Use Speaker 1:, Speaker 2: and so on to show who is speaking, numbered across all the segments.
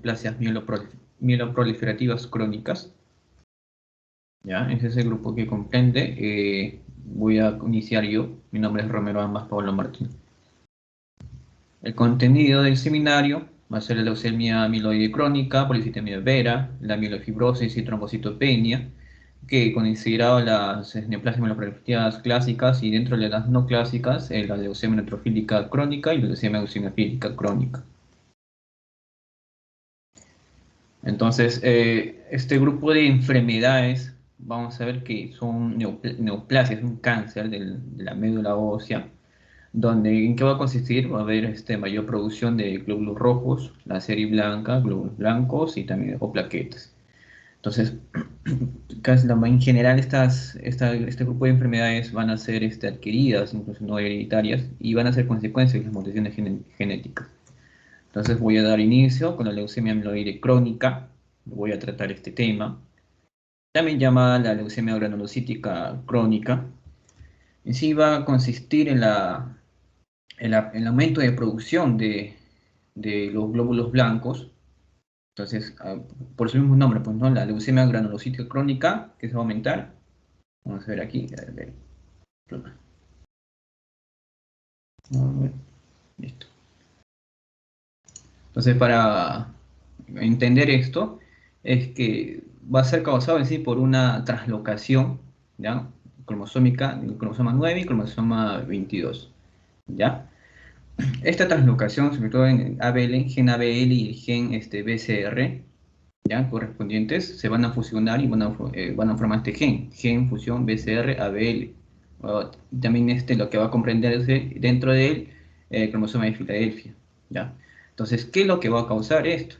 Speaker 1: neoplasias mieloproliferativas crónicas. ¿Ya? Ese es el grupo que comprende. Voy a iniciar yo. Mi nombre es Romero Ambas Pablo Martín. El contenido del seminario va a ser la leucemia amiloide crónica, policitemia vera, la mielofibrosis y trombocitopenia, que consideraba las neoplasias mieloproliferativas clásicas y dentro de las no clásicas, la leucemia neutrofílica crónica y la leucemia eosinofílica crónica. Entonces, este grupo de enfermedades, vamos a ver que son neoplasias, un cáncer de la médula ósea, donde ¿en qué va a consistir? Va a haber mayor producción de glóbulos rojos, la serie blanca, glóbulos blancos y también o plaquetas. Entonces, en general este grupo de enfermedades van a ser adquiridas, incluso no hereditarias, y van a ser consecuencias de las mutaciones genéticas. Entonces voy a dar inicio con la leucemia amiloide crónica, voy a tratar este tema, también llamada la leucemia granulocítica crónica. En sí va a consistir en el aumento de producción de los glóbulos blancos. Entonces, por su mismo nombre, pues, ¿no? La leucemia granulocítica crónica, que se va a aumentar. Vamos a ver aquí. A ver. Listo. Entonces, para entender esto, es que va a ser causado en sí por una translocación, ¿ya? Cromosómica, el cromosoma 9 y cromosoma 22, ¿ya? Esta translocación, sobre todo en ABL, gen ABL y el gen BCR, ¿ya? Correspondientes, se van a fusionar y van a formar este gen fusión BCR-ABL. También lo que va a comprenderse dentro de él, el cromosoma de Filadelfia, ¿ya? Entonces, ¿qué es lo que va a causar esto?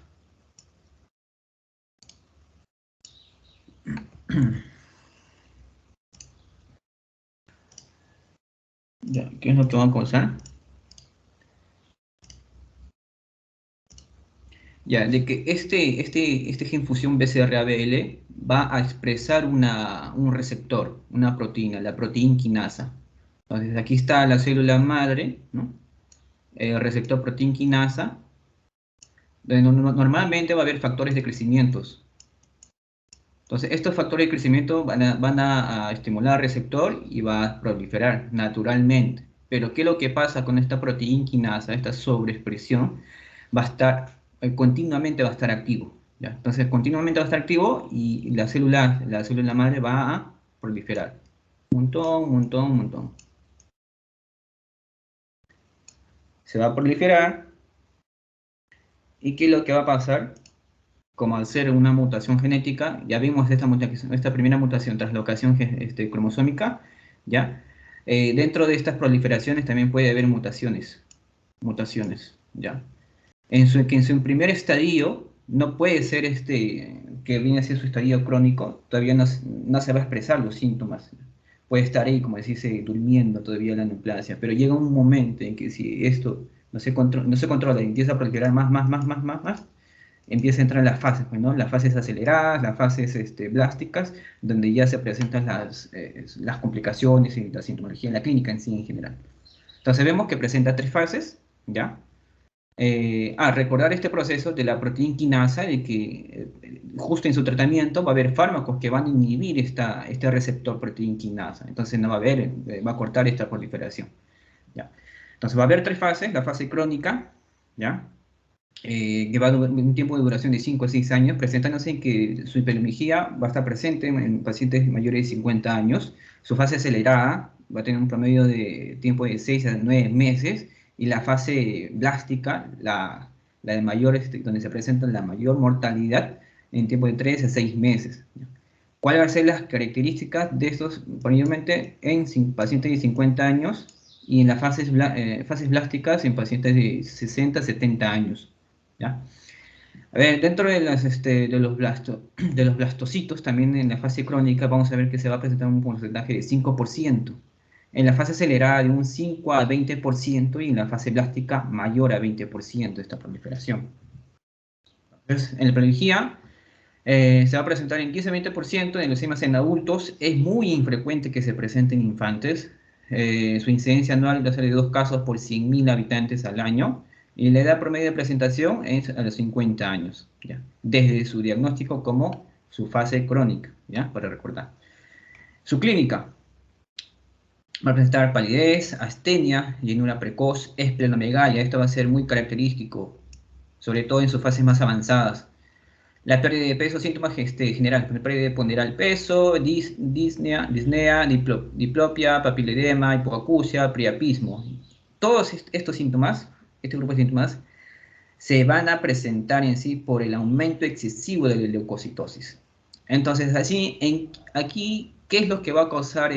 Speaker 1: ¿Ya? ¿Qué es lo que va a causar? Ya, de que este gen fusión BCR-ABL va a expresar un receptor, una proteína, la proteína quinasa. Entonces, aquí está la célula madre, ¿no? El receptor proteína quinasa, donde normalmente va a haber factores de crecimiento. Entonces, estos factores de crecimiento van a estimular al receptor y va a proliferar naturalmente. Pero, ¿qué es lo que pasa con esta proteína quinasa, esta sobreexpresión? Va a estar, continuamente va a estar activo, ¿ya? Entonces, continuamente va a estar activo y la célula madre va a proliferar. Un montón, un montón, un montón. Se va a proliferar. ¿Y qué es lo que va a pasar? Como al ser una mutación genética, ya vimos esta primera mutación, translocación cromosómica, ¿ya? Dentro de estas proliferaciones también puede haber mutaciones, ¿ya? Que en su primer estadio no puede ser que viene a ser su estadio crónico, todavía no se va a expresar los síntomas. Puede estar ahí, como decirse, durmiendo todavía la neoplasia, pero llega un momento en que si esto no se controla y empieza a proliferar más, empieza a entrar en las fases, pues, ¿no? Las fases aceleradas, las fases blásticas, donde ya se presentan las complicaciones y la sintomatología en la clínica en sí en general. Entonces vemos que presenta tres fases, ¿ya? Recordar este proceso de la proteína quinasa, de que justo en su tratamiento va a haber fármacos que van a inhibir este receptor proteína quinasa, entonces no va a haber, va a cortar esta proliferación, ¿ya? Entonces va a haber tres fases, la fase crónica, ¿ya? Que va a un tiempo de duración de 5 a 6 años, presentándose en que su hiperemia va a estar presente en pacientes mayores de 50 años. Su fase acelerada va a tener un promedio de tiempo de 6 a 9 meses, y la fase blástica, la de mayor, donde se presenta la mayor mortalidad, en tiempo de 3 a 6 meses. ¿Cuáles van a ser las características de estos, probablemente en pacientes de 50 años y en las fases blásticas en pacientes de 60 a 70 años? ¿Ya? A ver, dentro de, de los blastocitos, también en la fase crónica, vamos a ver que se va a presentar un porcentaje de 5%. En la fase acelerada de un 5 a 20% y en la fase blástica mayor a 20% de esta proliferación. Entonces, en la epidemiología se va a presentar en 15-20% en leucemias en adultos. Es muy infrecuente que se presente en infantes. Su incidencia anual va a ser de 2 casos por 100.000 habitantes al año. Y la edad promedio de presentación es a los 50 años, ¿ya? Desde su diagnóstico como su fase crónica, ¿ya? Para recordar. Su clínica va a presentar palidez, astenia, llenura precoz, esplenomegalia. Esto va a ser muy característico, sobre todo en sus fases más avanzadas. La pérdida de peso, síntomas generales, pérdida de ponderal peso, disnea, diplopia, papiledema, hipoacusia, priapismo. Todos estos síntomas, este grupo de síntomas, se van a presentar en sí por el aumento excesivo de la leucocitosis. Entonces, aquí, ¿qué es lo que va a causar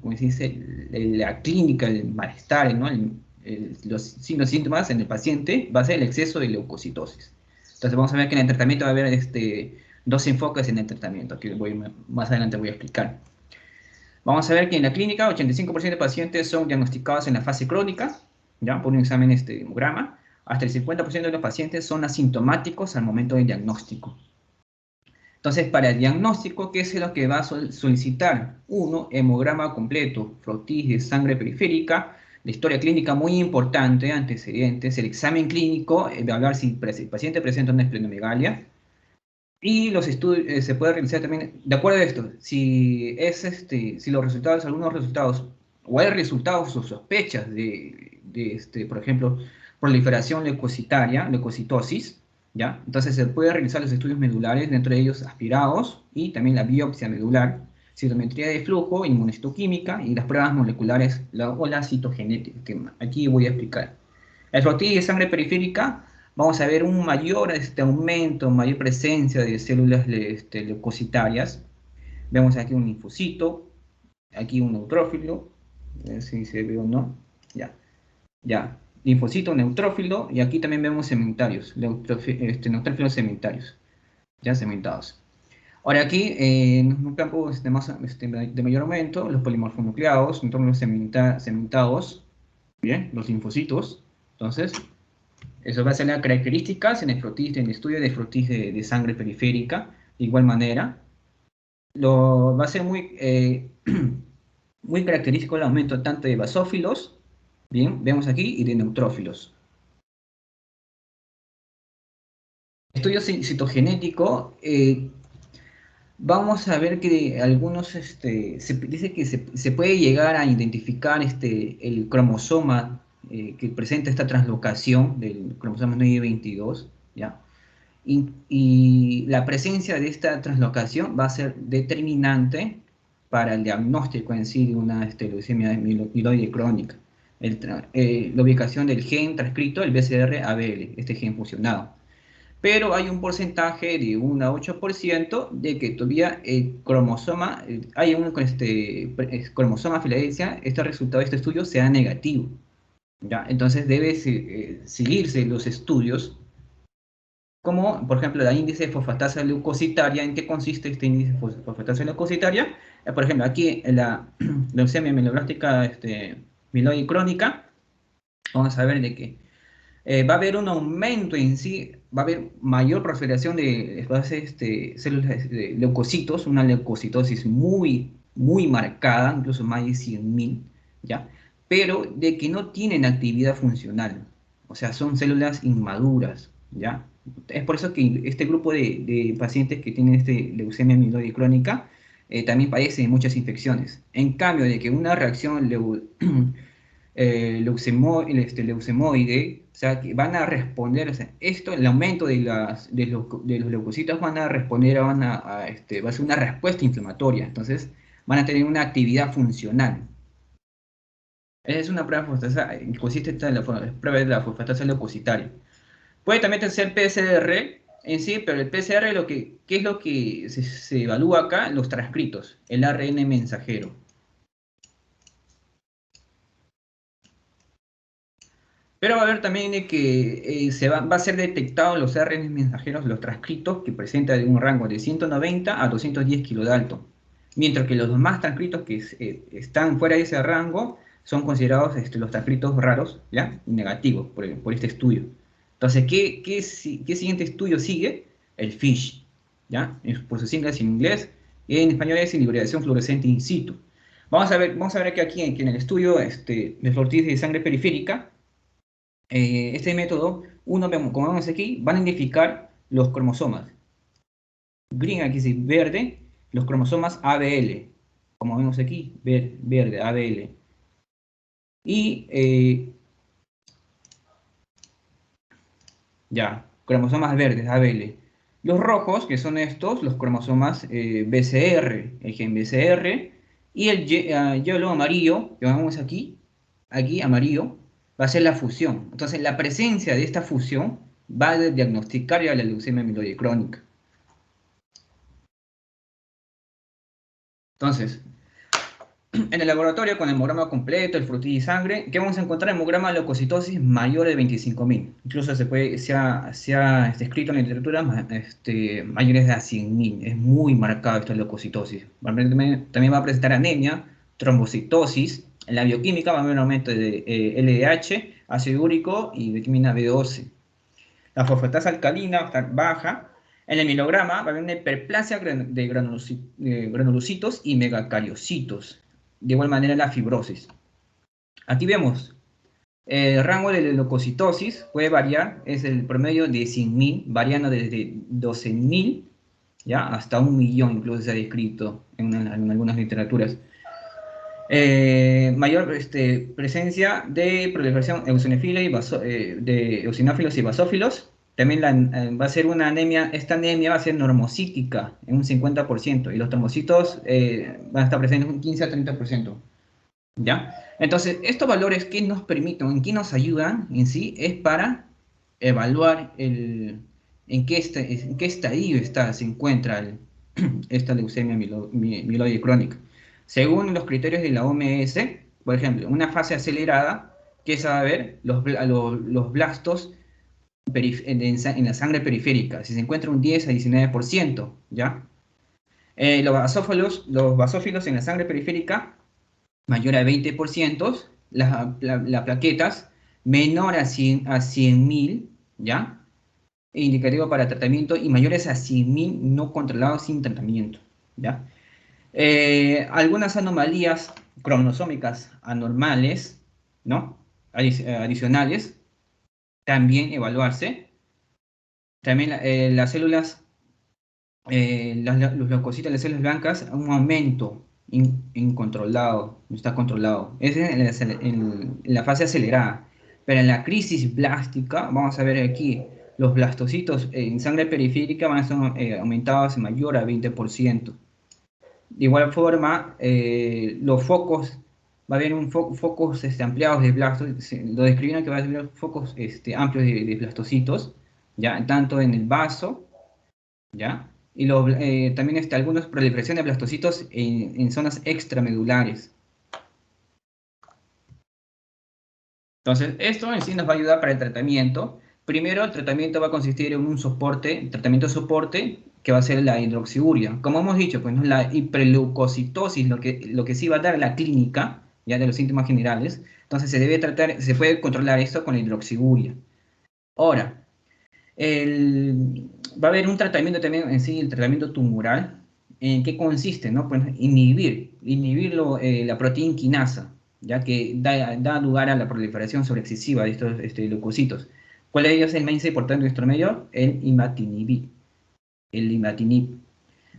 Speaker 1: como se dice, la clínica, el malestar, ¿no? Los signos y síntomas en el paciente? Va a ser el exceso de leucocitosis. Entonces, vamos a ver que en el tratamiento va a haber dos enfoques en el tratamiento, que más adelante voy a explicar. Vamos a ver que en la clínica, 85% de pacientes son diagnosticados en la fase crónica, ¿ya? Por un examen hemograma. Hasta el 50% de los pacientes son asintomáticos al momento del diagnóstico. Entonces, para el diagnóstico, ¿qué es lo que va a solicitar? Uno, hemograma completo, frotis de sangre periférica, la historia clínica muy importante, antecedentes, el examen clínico, evaluar si el paciente presenta una esplenomegalia. Y los estudios se puede realizar también, de acuerdo a esto, si los resultados, algunos resultados, o hay resultados o sospechas por ejemplo, proliferación leucocitaria, leucocitosis, ¿ya? Entonces se puede realizar los estudios medulares, dentro de ellos aspirados, y también la biopsia medular, citometría de flujo, inmunohistoquímica, y las pruebas moleculares, o la citogenética, que aquí voy a explicar. El frotis de sangre periférica, vamos a ver un mayor aumento, mayor presencia de células leucocitarias. Vemos aquí un linfocito, aquí un neutrófilo, a ver si se ve o no, ya, ya, linfocito, neutrófilo, y aquí también vemos cementarios, neutrófilos cementarios, ya cementados. Ahora aquí, en un campo de mayor aumento, los polimorfonucleados, neutrófilos cementados, bien, los linfocitos. Entonces, eso va a ser las características en el estudio de frotis de sangre periférica. De igual manera, va a ser muy característico el aumento tanto de basófilos, bien, vemos aquí, y de neutrófilos. Estudio citogenético, vamos a ver que algunos, se dice que se puede llegar a identificar el cromosoma que presenta esta translocación del cromosoma 922, ¿ya? Y la presencia de esta translocación va a ser determinante para el diagnóstico en sí de una leucemia mieloide crónica. La ubicación del gen transcrito, el BCR-ABL, este gen fusionado. Pero hay un porcentaje de 1 a 8% de que todavía el cromosoma, hay un cromosoma Filadelfia, este resultado de este estudio sea negativo, ¿ya? Entonces debe seguirse los estudios como, por ejemplo, el índice de fosfatasa leucocitaria. ¿En qué consiste este índice de fosfatasa leucocitaria? Por ejemplo, aquí en la leucemia mieloblástica mieloide crónica, vamos a ver de que va a haber un aumento en sí, va a haber mayor proliferación de células de leucocitos, una leucocitosis muy, muy marcada, incluso más de 100.000, ¿ya? Pero de que no tienen actividad funcional, o sea, son células inmaduras, ¿ya? Es por eso que este grupo de pacientes que tienen leucemia mieloide crónica también padecen muchas infecciones. En cambio, de que una reacción leucemoide, o sea, que van a responder, o sea, el aumento de los leucocitos van a responder, va a ser una respuesta inflamatoria, entonces van a tener una actividad funcional. Esa es una prueba de fosfatasa, consiste en la prueba de la fosfatasa leucocitaria. Puede también ser PCR en sí, pero el PCR, ¿qué es lo que se evalúa acá? Los transcritos, el ARN mensajero. Pero va a haber también de que va a ser detectado los ARN mensajeros, los transcritos, que presentan un rango de 190 a 210 kilodalton. Mientras que los demás transcritos que están fuera de ese rango son considerados los transcritos raros, ¿ya? Negativos por este estudio. Entonces, ¿qué siguiente estudio sigue? El FISH, ¿ya? Por sus siglas en inglés, y en español es hibridación fluorescente in situ. Vamos a ver que aquí en el estudio de fluorescencia de sangre periférica, Este método, como vemos aquí, van a identificar los cromosomas. Green, aquí sí, verde, los cromosomas ABL. Como vemos aquí, verde, ABL. Y ya, cromosomas verdes, ABL. Los rojos, que son estos, los cromosomas BCR, el gen BCR. Y el yellow amarillo, que vemos aquí amarillo, va a ser la fusión. Entonces, la presencia de esta fusión va a diagnosticar ya la leucemia amiloide crónica. Entonces, en el laboratorio, con el hemograma completo, el frutillo y sangre, ¿qué vamos a encontrar? Hemograma de leucocitosis mayor de 25.000. Incluso se ha escrito en la literatura mayores de 100.000. Es muy marcado esta leucocitosis. También va a presentar anemia, trombocitosis. En la bioquímica va a haber un aumento de LDH, ácido úrico y vitamina B12. La fosfatasa alcalina va a estar baja. En el milograma va a haber una hiperplasia de granulocitos y megacariocitos. De igual manera la fibrosis. Aquí vemos, el rango de leucocitosis puede variar, es el promedio de 100.000, variando desde 12.000 ¿ya? Hasta 1.000.000, incluso se ha descrito en algunas literaturas. Mayor presencia de proliferación eosinófila de eosinófilos y basófilos. También va a ser una anemia, esta anemia va a ser normocítica en un 50%, y los trombocitos van a estar presentes en un 15 a 30%. ¿Ya? Entonces, estos valores que nos permiten, en qué nos ayudan en sí, es para evaluar en qué estadio se encuentra esta leucemia mieloide crónica. Según los criterios de la OMS, por ejemplo, en una fase acelerada, ¿qué se va a ver? Los blastos en la sangre periférica, si se encuentra un 10 a 19%, ¿ya? Los basófilos en la sangre periférica mayor a 20%, las plaquetas menor a 100.000, ¿ya? Indicativo para tratamiento, y mayores a 100.000 no controlados sin tratamiento, ¿ya? Algunas anomalías cromosómicas anormales, ¿no? Adicionales, también evaluarse. También las células, los leucocitos de las células blancas, un aumento incontrolado, no está controlado. Es en la fase acelerada. Pero en la crisis blástica, vamos a ver aquí, los blastocitos en sangre periférica van a ser aumentados mayor a 20%. De igual forma, los focos, va a haber focos ampliados de blastos, lo describieron que va a haber focos amplios de blastocitos, ¿ya? Tanto en el vaso, ¿ya? Y también algunas proliferación de blastocitos en zonas extramedulares. Entonces, esto en sí nos va a ayudar para el tratamiento. Primero, el tratamiento va a consistir en un tratamiento soporte, que va a ser la hidroxiuria. Como hemos dicho, pues, ¿no? La hiperleucocitosis, lo que sí va a dar la clínica, ya de los síntomas generales. Entonces, se puede controlar esto con la hidroxiuria. Ahora, va a haber un tratamiento también en sí, el tratamiento tumoral. ¿En qué consiste? ¿No? Pues inhibir la proteína quinasa, ya que da lugar a la proliferación sobreexcesiva de estos leucocitos. ¿Cuál de ellos es el más importante en nuestro medio? El imatinib.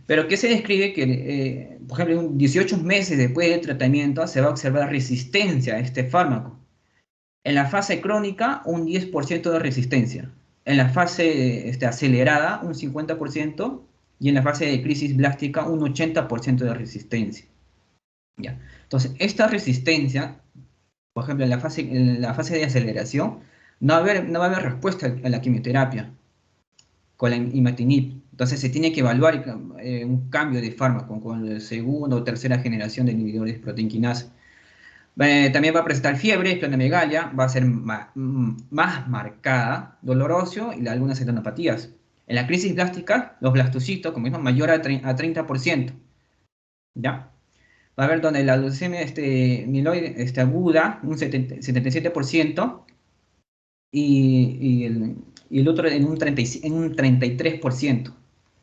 Speaker 1: Pero ¿qué se describe? Que, por ejemplo, 18 meses después del tratamiento se va a observar resistencia a este fármaco. En la fase crónica, un 10% de resistencia. En la fase acelerada, un 50%. Y en la fase de crisis blástica, un 80% de resistencia. ¿Ya? Entonces, esta resistencia, por ejemplo, en la fase de aceleración, no va a haber respuesta a la quimioterapia con la imatinib. Entonces, se tiene que evaluar un cambio de fármaco con la segunda o tercera generación de inhibidores de proteína quinasa. También va a presentar fiebre, esplenomegalia, va a ser más marcada, doloroso y algunas cetonopatías. En la crisis blástica, los blastocitos, como vimos, mayor a 30%. ¿Ya? Va a haber donde la leucemia mieloide aguda, un 77%, y el otro en un 33%.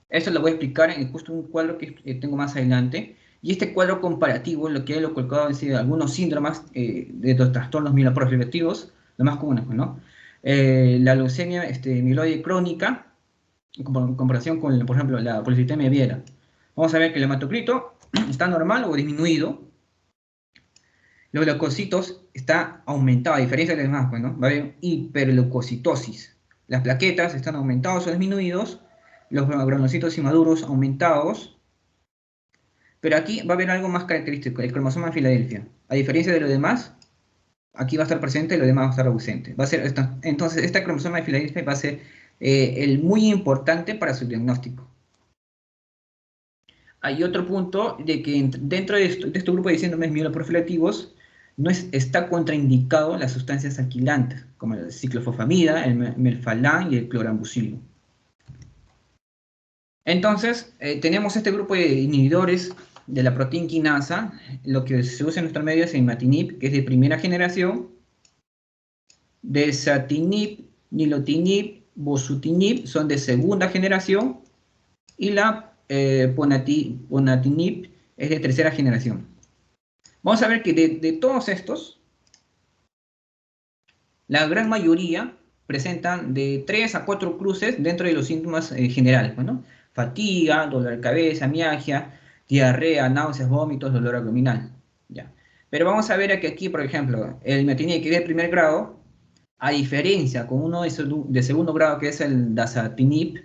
Speaker 1: Esto lo voy a explicar en justo un cuadro que tengo más adelante. Y este cuadro comparativo, lo que he colocado es algunos síndromes de los trastornos mieloproliferativos, los más comunes, ¿no? La leucemia mieloide crónica, en comparación con, por ejemplo, la policitemia viera. Vamos a ver que el hematocrito está normal o disminuido. Los leucocitos está aumentado, a diferencia de los demás, pues, ¿no? Va a haber hiperleucocitosis. Las plaquetas están aumentados o disminuidos, los granulocitos inmaduros aumentados, pero aquí va a haber algo más característico, el cromosoma de Filadelfia. A diferencia de los demás, aquí va a estar presente y lo demás va a estar ausente. Entonces, esta cromosoma de Filadelfia va a ser el muy importante para su diagnóstico. Hay otro punto de que dentro de este grupo de síndromes mieloproliferativos no está contraindicado las sustancias alquilantes, como la ciclofosfamida, el melphalan y el clorambucilo. Entonces, tenemos este grupo de inhibidores de la proteína quinasa. Lo que se usa en nuestro medio es imatinib, que es de primera generación, desatinib, nilotinib, bosutinib son de segunda generación, y la ponatinib es de tercera generación. Vamos a ver que de todos estos, la gran mayoría presentan de 3 a 4 cruces dentro de los síntomas generales, ¿no? Fatiga, dolor de cabeza, mialgia, diarrea, náuseas, vómitos, dolor abdominal. Ya. Pero vamos a ver que aquí, por ejemplo, el imatinib, que es de primer grado, a diferencia con uno de segundo grado, que es el dasatinib,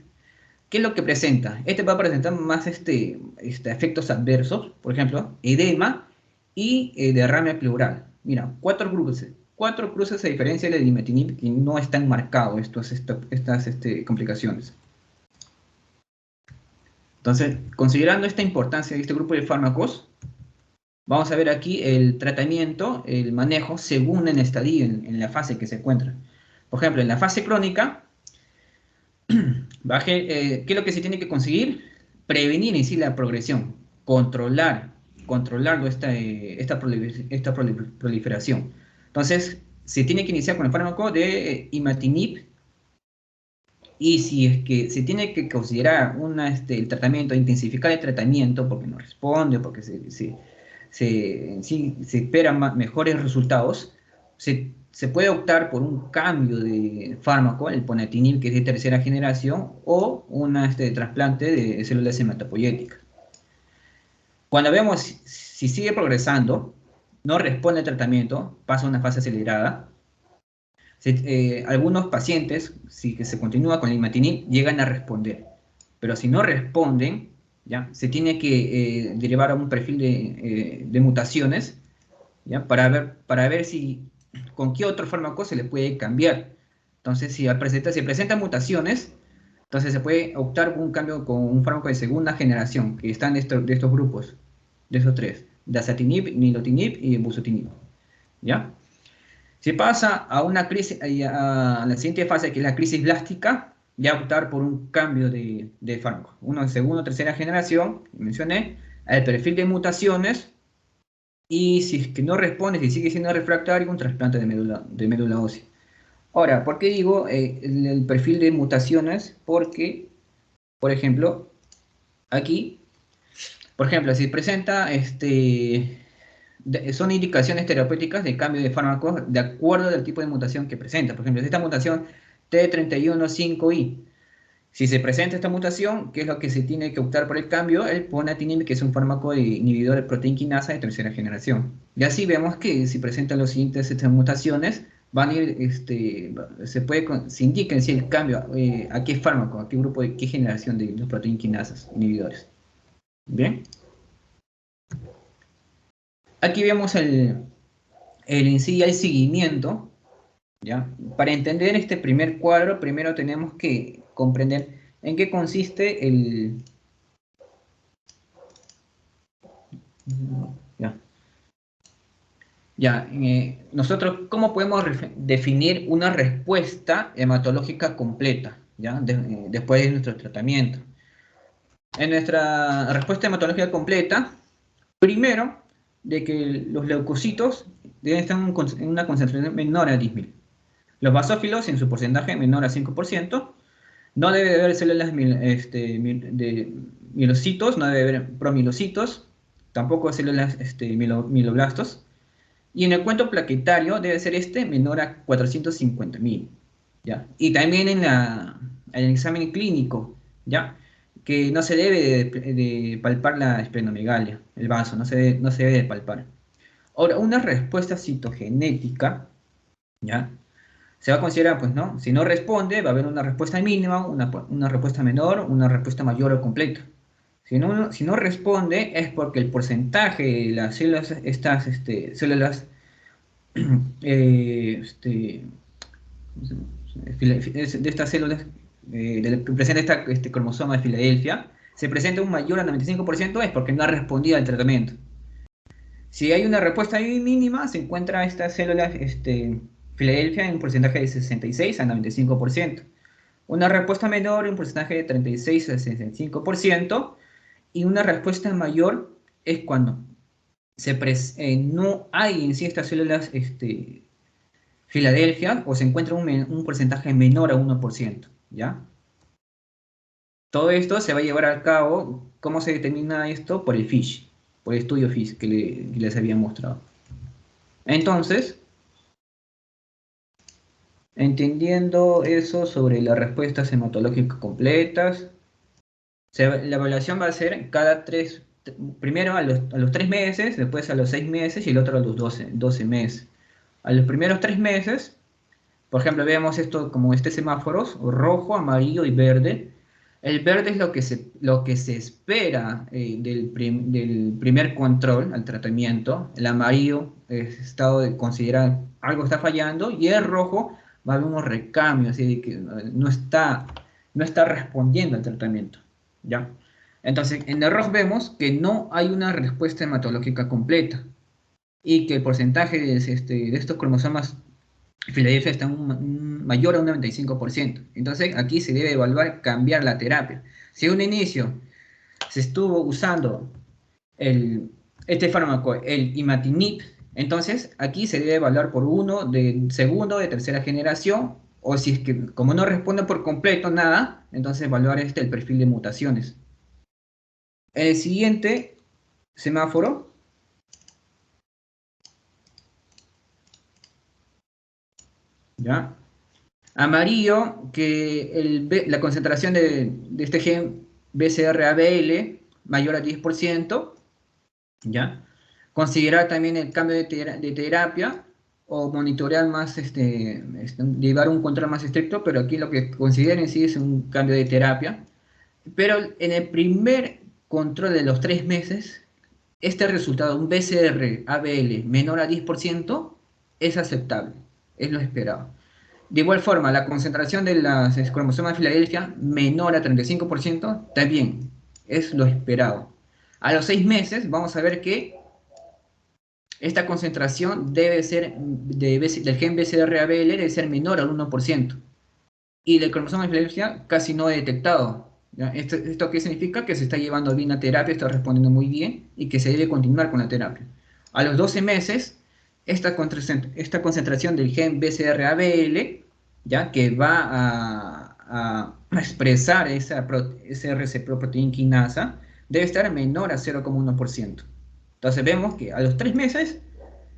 Speaker 1: ¿qué es lo que presenta? Este va a presentar más efectos adversos, por ejemplo, edema y derrame pleural. Mira, 4 cruces. 4 cruces a diferencia del imatinib, que no están marcados estas complicaciones. Entonces, considerando esta importancia de este grupo de fármacos, vamos a ver aquí el tratamiento, el manejo según el estadio, en la fase que se encuentra. Por ejemplo, en la fase crónica, ¿qué es lo que se tiene que conseguir? Prevenir en sí la progresión, controlar esta proliferación. Entonces, se tiene que iniciar con el fármaco de imatinib, y si es que se tiene que considerar el tratamiento, intensificar el tratamiento porque no responde, porque se esperan mejores resultados, se puede optar por un cambio de fármaco, el ponatinib, que es de tercera generación, o un trasplante de células hematopoyéticas. Cuando vemos si sigue progresando, no responde al tratamiento, pasa a una fase acelerada, algunos pacientes, si se continúa con el imatinib, llegan a responder. Pero si no responden, ¿ya? Se tiene que derivar a un perfil de mutaciones, ¿ya? Para ver si con qué otro fármaco se le puede cambiar. Entonces, si presentan mutaciones, entonces se puede optar por un cambio con un fármaco de segunda generación, que están de estos grupos, de esos tres: dasatinib, nilotinib y bosutinib. ¿Ya? Si pasa a una crisis, a la siguiente fase, que es la crisis blástica, ya optar por un cambio de fármaco. Uno de segunda o tercera generación, mencioné, el perfil de mutaciones, y si es que no responde, si sigue siendo refractario, un trasplante de médula ósea. Ahora, ¿por qué digo el perfil de mutaciones? Porque, por ejemplo, aquí, si presenta son indicaciones terapéuticas de cambio de fármacos de acuerdo al tipo de mutación que presenta. Por ejemplo, si esta mutación T315I, si se presenta esta mutación, ¿qué es lo que se tiene que optar por el cambio? El ponatinib, que es un fármaco de inhibidor de proteína quinasa de tercera generación. Y así vemos que si presentan las siguientes mutaciones, van a ir, se indica en sí el cambio a qué fármaco, a qué grupo, de qué generación de los proteína quinasas inhibidores. Bien. Aquí vemos en sí el seguimiento, ¿ya? Para entender este primer cuadro, primero tenemos que comprender en qué consiste nosotros, ¿cómo podemos definir una respuesta hematológica completa, ¿ya? Después de nuestro tratamiento? En nuestra respuesta hematológica completa, primero, de que los leucocitos deben estar en una concentración menor a 10.000. Los basófilos en su porcentaje menor a 5%. No debe haber células de mielocitos, no debe haber promielocitos, tampoco células mieloblastos. Y en el cuento plaquetario debe ser menor a 450.000. ¿ya? Y también en el examen clínico, ¿ya? Que no se debe de palpar la esplenomegalia, el vaso, no se debe de palpar. Ahora, una respuesta citogenética, ¿ya? Se va a considerar, pues, ¿no? Si no responde, va a haber una respuesta mínima, una respuesta menor, una respuesta mayor o completa. Si no responde, es porque el porcentaje de las células, estas células, este, de estas células que presenta este cromosoma de Filadelfia, se presenta un mayor al 95%, es porque no ha respondido al tratamiento. Si hay una respuesta mínima, se encuentra estas células Filadelfia en un porcentaje de 66 al 95%. Una respuesta menor en un porcentaje de 36 al 65%. Y una respuesta mayor es cuando no hay en sí estas células Filadelfia o se encuentra un porcentaje menor a 1%, ¿ya? Todo esto se va a llevar a cabo, ¿cómo se determina esto? Por el FISH, por el estudio FISH que les había mostrado. Entonces, entendiendo eso sobre las respuestas hematológicas completas, la evaluación va a ser primero a los 3 meses, después a los 6 meses y el otro a los 12 meses. A los primeros 3 meses, por ejemplo, vemos esto como semáforos, rojo, amarillo y verde. El verde es lo que se espera del primer control al tratamiento. El amarillo es estado de considerar algo está fallando y el rojo va a haber unos recambios, así de que no está respondiendo al tratamiento, ¿ya? Entonces, en el rojo vemos que no hay una respuesta hematológica completa y que el porcentaje de estos cromosomas Filadelfia está mayor a un 95%. Entonces, aquí se debe evaluar cambiar la terapia. Si en un inicio se estuvo usando este fármaco, el imatinib, entonces aquí se debe evaluar por uno de segundo, de tercera generación, o si es que como no responde por completo nada, entonces evaluar el perfil de mutaciones. El siguiente semáforo, ¿ya? Amarillo, que la concentración de este gen BCR-ABL mayor a 10%, ¿ya? Considerar también el cambio de terapia o monitorear más, llevar un control más estricto, pero aquí lo que consideren sí es un cambio de terapia. Pero en el primer control de los 3 meses, este resultado, un BCR-ABL menor a 10%, es aceptable, es lo esperado. De igual forma, la concentración de las cromosomas de Filadelfia menor a 35%, también es lo esperado. A los 6 meses vamos a ver que esta concentración debe ser del gen BCR-ABL debe ser menor al 1%. Y el cromosoma de Filadelfia casi no he detectado. ¿Ya? ¿Esto qué significa? Que se está llevando bien la terapia, está respondiendo muy bien y que se debe continuar con la terapia. A los 12 meses, esta concentración del gen BCR-ABL, ¿ya? Que va a expresar ese receptor proteína quinasa, debe estar menor a 0,1%. Entonces vemos que a los 3 meses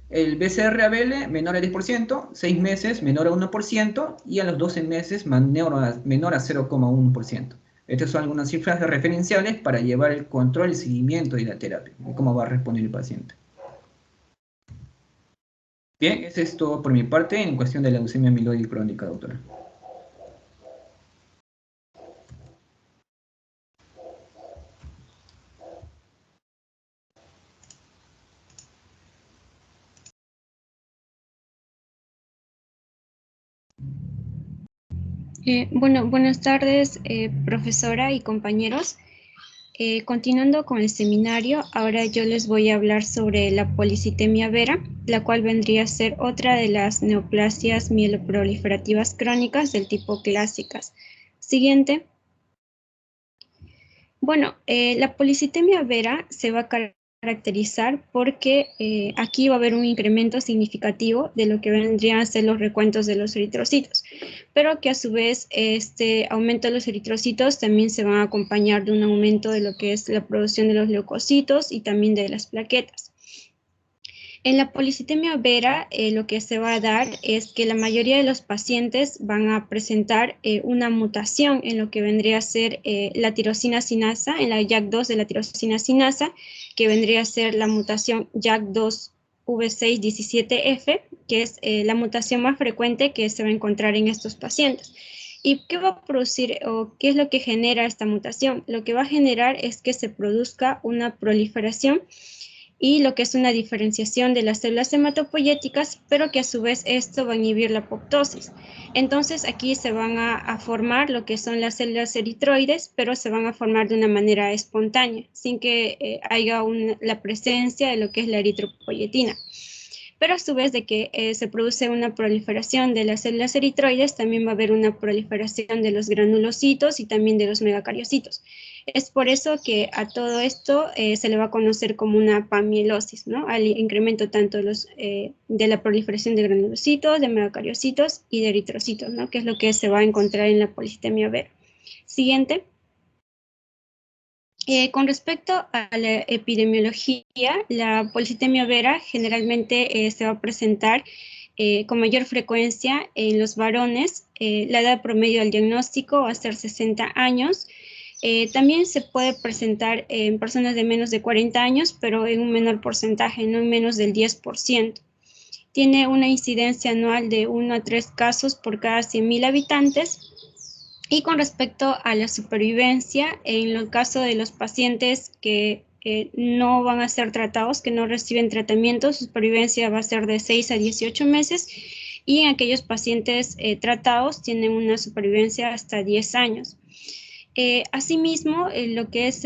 Speaker 1: el BCR-ABL menor a 10%, 6 meses menor a 1% y a los 12 meses menor a 0,1%. Estas son algunas cifras referenciales para llevar el control y seguimiento de la terapia y cómo va a responder el paciente. Bien, eso es todo por mi parte en cuestión de la leucemia amiloide crónica, doctora.
Speaker 2: Bueno, buenas tardes, profesora y compañeros. Continuando con el seminario, ahora yo les voy a hablar sobre la policitemia vera, la cual vendría a ser otra de las neoplasias mieloproliferativas crónicas del tipo clásicas. Siguiente. Bueno, la policitemia vera se va a caracterizar porque aquí va a haber un incremento significativo de lo que vendrían a ser los recuentos de los eritrocitos, pero que a su vez este aumento de los eritrocitos también se va a acompañar de un aumento de lo que es la producción de los leucocitos y también de las plaquetas. En la policitemia vera, lo que se va a dar es que la mayoría de los pacientes van a presentar una mutación en lo que vendría a ser la tirosina sinasa, en la JAK2 de la tirosina sinasa, que vendría a ser la mutación JAK2V617F, que es la mutación más frecuente que se va a encontrar en estos pacientes. ¿Y qué va a producir o qué es lo que genera esta mutación? Lo que va a generar es que se produzca una proliferación y lo que es una diferenciación de las células hematopoyéticas, pero que a su vez esto va a inhibir la apoptosis. Entonces aquí se van a formar lo que son las células eritroides, pero se van a formar de una manera espontánea, sin que haya la presencia de lo que es la eritropoyetina. Pero a su vez de que se produce una proliferación de las células eritroides, también va a haber una proliferación de los granulocitos y también de los megacariocitos. Es por eso que a todo esto se le va a conocer como una panmielosis, ¿no? Al incremento tanto de la proliferación de granulocitos, de megacariocitos y de eritrocitos, ¿no? Que es lo que se va a encontrar en la policitemia vera. Siguiente. Con respecto a la epidemiología, la policitemia vera generalmente se va a presentar con mayor frecuencia en los varones. La edad promedio del diagnóstico va a ser 60 años. También se puede presentar en personas de menos de 40 años, pero en un menor porcentaje, no en menos del 10%. Tiene una incidencia anual de 1 a 3 casos por cada 100.000 habitantes. Y con respecto a la supervivencia, en el caso de los pacientes que no van a ser tratados, que no reciben tratamiento, su supervivencia va a ser de 6 a 18 meses, y en aquellos pacientes tratados tienen una supervivencia hasta 10 años. Asimismo, lo que es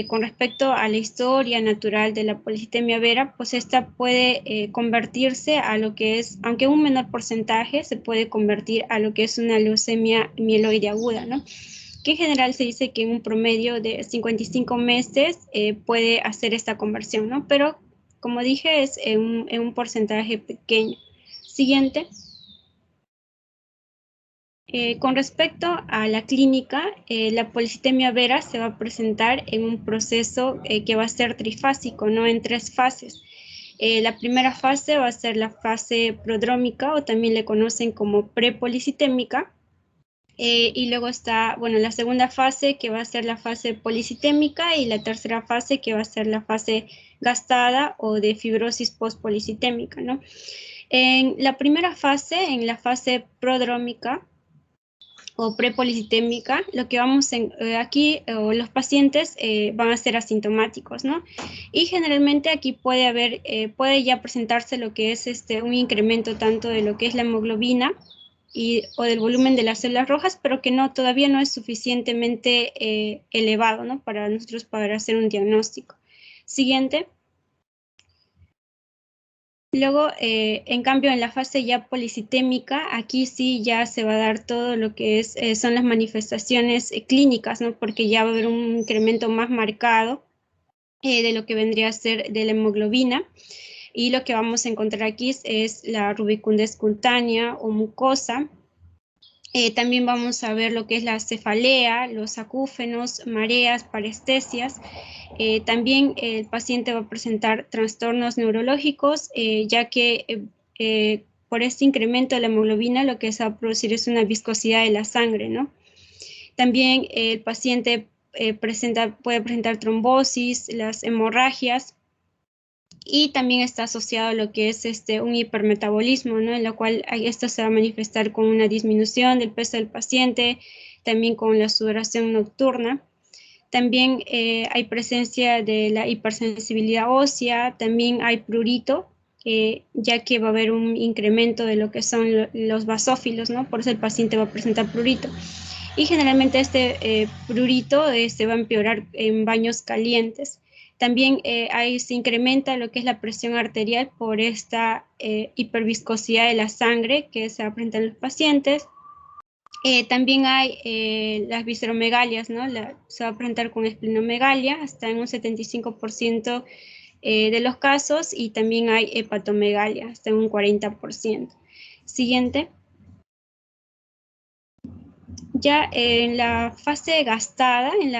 Speaker 2: con respecto a la historia natural de la policitemia vera, pues esta puede convertirse a lo que es, aunque un menor porcentaje, se puede convertir a lo que es una leucemia mieloide aguda, ¿no? Que en general se dice que en un promedio de 55 meses puede hacer esta conversión, ¿no? Pero, como dije, es en un porcentaje pequeño. Siguiente. Con respecto a la clínica, la policitemia vera se va a presentar en un proceso que va a ser trifásico, ¿no? En 3 fases. La primera fase va a ser la fase prodrómica, o también le conocen como prepolicitémica. Y luego está, bueno, la segunda fase, que va a ser la fase policitémica, y la tercera fase, que va a ser la fase gastada o de fibrosis postpolicitémica, ¿no? En la primera fase, en la fase prodrómica, o prepolicitémica, lo que vamos aquí, los pacientes van a ser asintomáticos, ¿no? Y generalmente aquí puede ya presentarse lo que es un incremento tanto de lo que es la hemoglobina o del volumen de las células rojas, pero que todavía no es suficientemente elevado, ¿no? Para nosotros poder hacer un diagnóstico. Siguiente. Luego, en cambio, en la fase ya policitémica, aquí sí ya se va a dar todo lo que son las manifestaciones clínicas, ¿no? Porque ya va a haber un incremento más marcado de lo que vendría a ser de la hemoglobina. Y lo que vamos a encontrar aquí es la rubicundez cutánea o mucosa. También vamos a ver lo que es la cefalea, los acúfenos, mareas, parestesias. También el paciente va a presentar trastornos neurológicos, ya que por este incremento de la hemoglobina lo que se va a producir es una viscosidad de la sangre, ¿no? También el paciente puede presentar trombosis, las hemorragias, y también está asociado a lo que es un hipermetabolismo, ¿no? En lo cual esto se va a manifestar con una disminución del peso del paciente, también con la sudoración nocturna. También hay presencia de la hipersensibilidad ósea, también hay prurito, ya que va a haber un incremento de lo que son los basófilos, ¿no? Por eso el paciente va a presentar prurito. Y generalmente este prurito se va a empeorar en baños calientes. También ahí se incrementa lo que es la presión arterial por esta hiperviscosidad de la sangre que se va a presentar en los pacientes. También hay las visceromegalias, ¿no? Se va a presentar con esplenomegalia hasta en un 75% de los casos, y también hay hepatomegalia hasta en un 40%. Siguiente. Ya en la fase gastada, en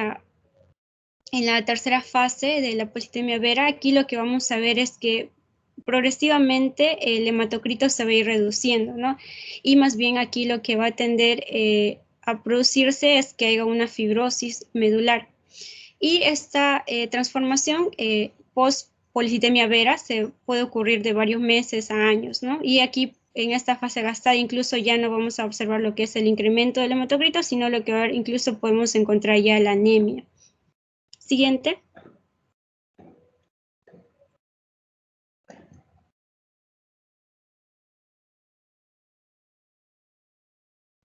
Speaker 2: la tercera fase de la policitemia vera, aquí lo que vamos a ver es que progresivamente el hematocrito se va a ir reduciendo, ¿no? Y más bien aquí lo que va a tender a producirse es que haya una fibrosis medular. Y esta transformación post-policitemia vera se puede ocurrir de varios meses a años, ¿no? Y aquí en esta fase gastada incluso ya no vamos a observar lo que es el incremento del hematocrito, sino lo que incluso podemos encontrar ya la anemia. Siguiente.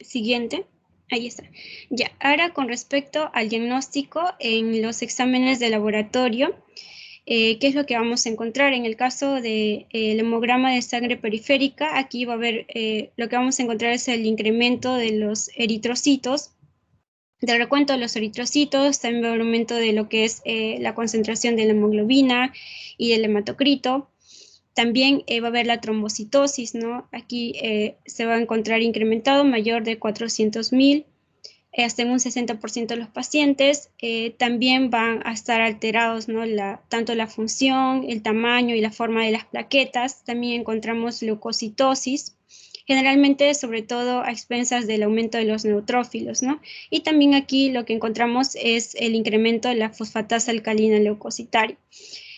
Speaker 2: Siguiente. Ahí está. Ya, ahora con respecto al diagnóstico en los exámenes de laboratorio, ¿qué es lo que vamos a encontrar? En el caso del hemograma de sangre periférica, aquí va a haber, lo que vamos a encontrar es el incremento de los eritrocitos, del recuento de los eritrocitos, también va a haber aumento de lo que es la concentración de la hemoglobina y del hematocrito. También va a haber la trombocitosis, ¿no? Aquí se va a encontrar incrementado mayor de 400.000, hasta en un 60% de los pacientes. También van a estar alterados, ¿no? Tanto la función, el tamaño y la forma de las plaquetas. También encontramos leucocitosis, generalmente sobre todo a expensas del aumento de los neutrófilos, ¿no? Y también aquí lo que encontramos es el incremento de la fosfatasa alcalina leucocitaria.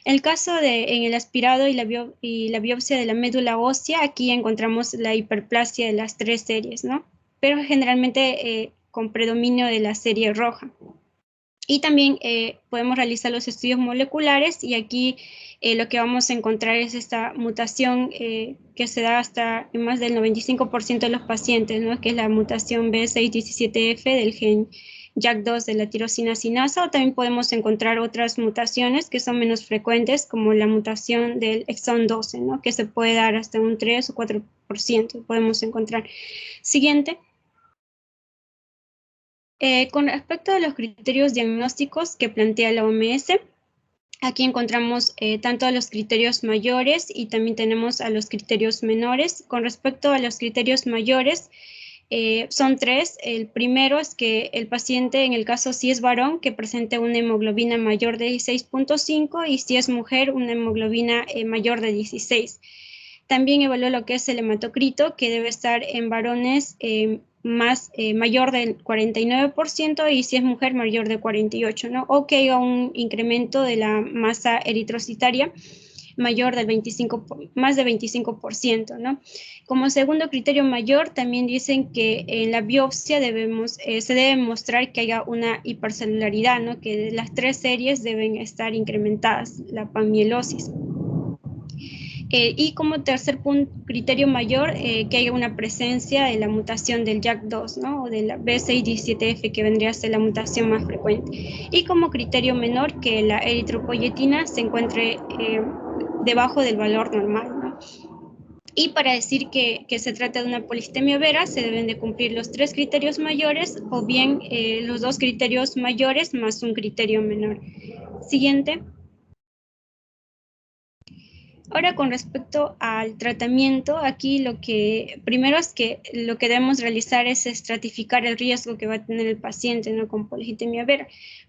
Speaker 2: El caso en el aspirado y la biopsia de la médula ósea, aquí encontramos la hiperplasia de las 3 series, ¿no? Pero generalmente con predominio de la serie roja. Y también podemos realizar los estudios moleculares y aquí lo que vamos a encontrar es esta mutación que se da hasta en más del 95% de los pacientes, ¿no? Que es la mutación B617F del gen JAK2 de la tirosina sinasa, o también podemos encontrar otras mutaciones que son menos frecuentes, como la mutación del exón 12, ¿no? Que se puede dar hasta un 3 o 4%, podemos encontrar. Siguiente. Con respecto a los criterios diagnósticos que plantea la OMS, aquí encontramos tanto a los criterios mayores y también tenemos a los criterios menores. Con respecto a los criterios mayores, son 3. El primero es que el paciente, en el caso si es varón, que presente una hemoglobina mayor de 16.5 y si es mujer, una hemoglobina mayor de 16. También evaluó lo que es el hematocrito, que debe estar en varones mayor del 49% y si es mujer mayor de 48%, ¿no? O que haya un incremento de la masa eritrocitaria mayor del 25, más de 25%, ¿no? Como segundo criterio mayor, también dicen que en la biopsia se debe mostrar que haya una hipercelularidad, ¿no? Que las 3 series deben estar incrementadas, la panmielosis. Y como tercer criterio mayor, que haya una presencia de la mutación del JAK2, ¿no? O de la B617F, que vendría a ser la mutación más frecuente. Y como criterio menor, que la eritropoyetina se encuentre debajo del valor normal, ¿no? Y para decir que se trata de una policitemia vera, se deben de cumplir los 3 criterios mayores o bien los 2 criterios mayores más un criterio menor. Siguiente. Ahora, con respecto al tratamiento, aquí lo que primero es que lo que debemos realizar es estratificar el riesgo que va a tener el paciente, ¿no? Con policitemia vera.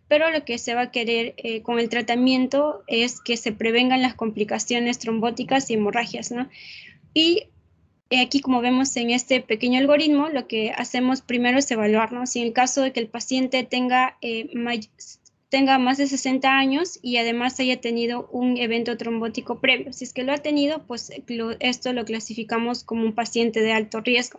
Speaker 2: Pero lo que se va a querer con el tratamiento es que se prevengan las complicaciones trombóticas y hemorragias, ¿no? Y aquí, como vemos en este pequeño algoritmo, lo que hacemos primero es evaluar, ¿no? Si en el caso de que el paciente tenga más de 60 años y además haya tenido un evento trombótico previo. Si es que lo ha tenido, pues esto lo clasificamos como un paciente de alto riesgo.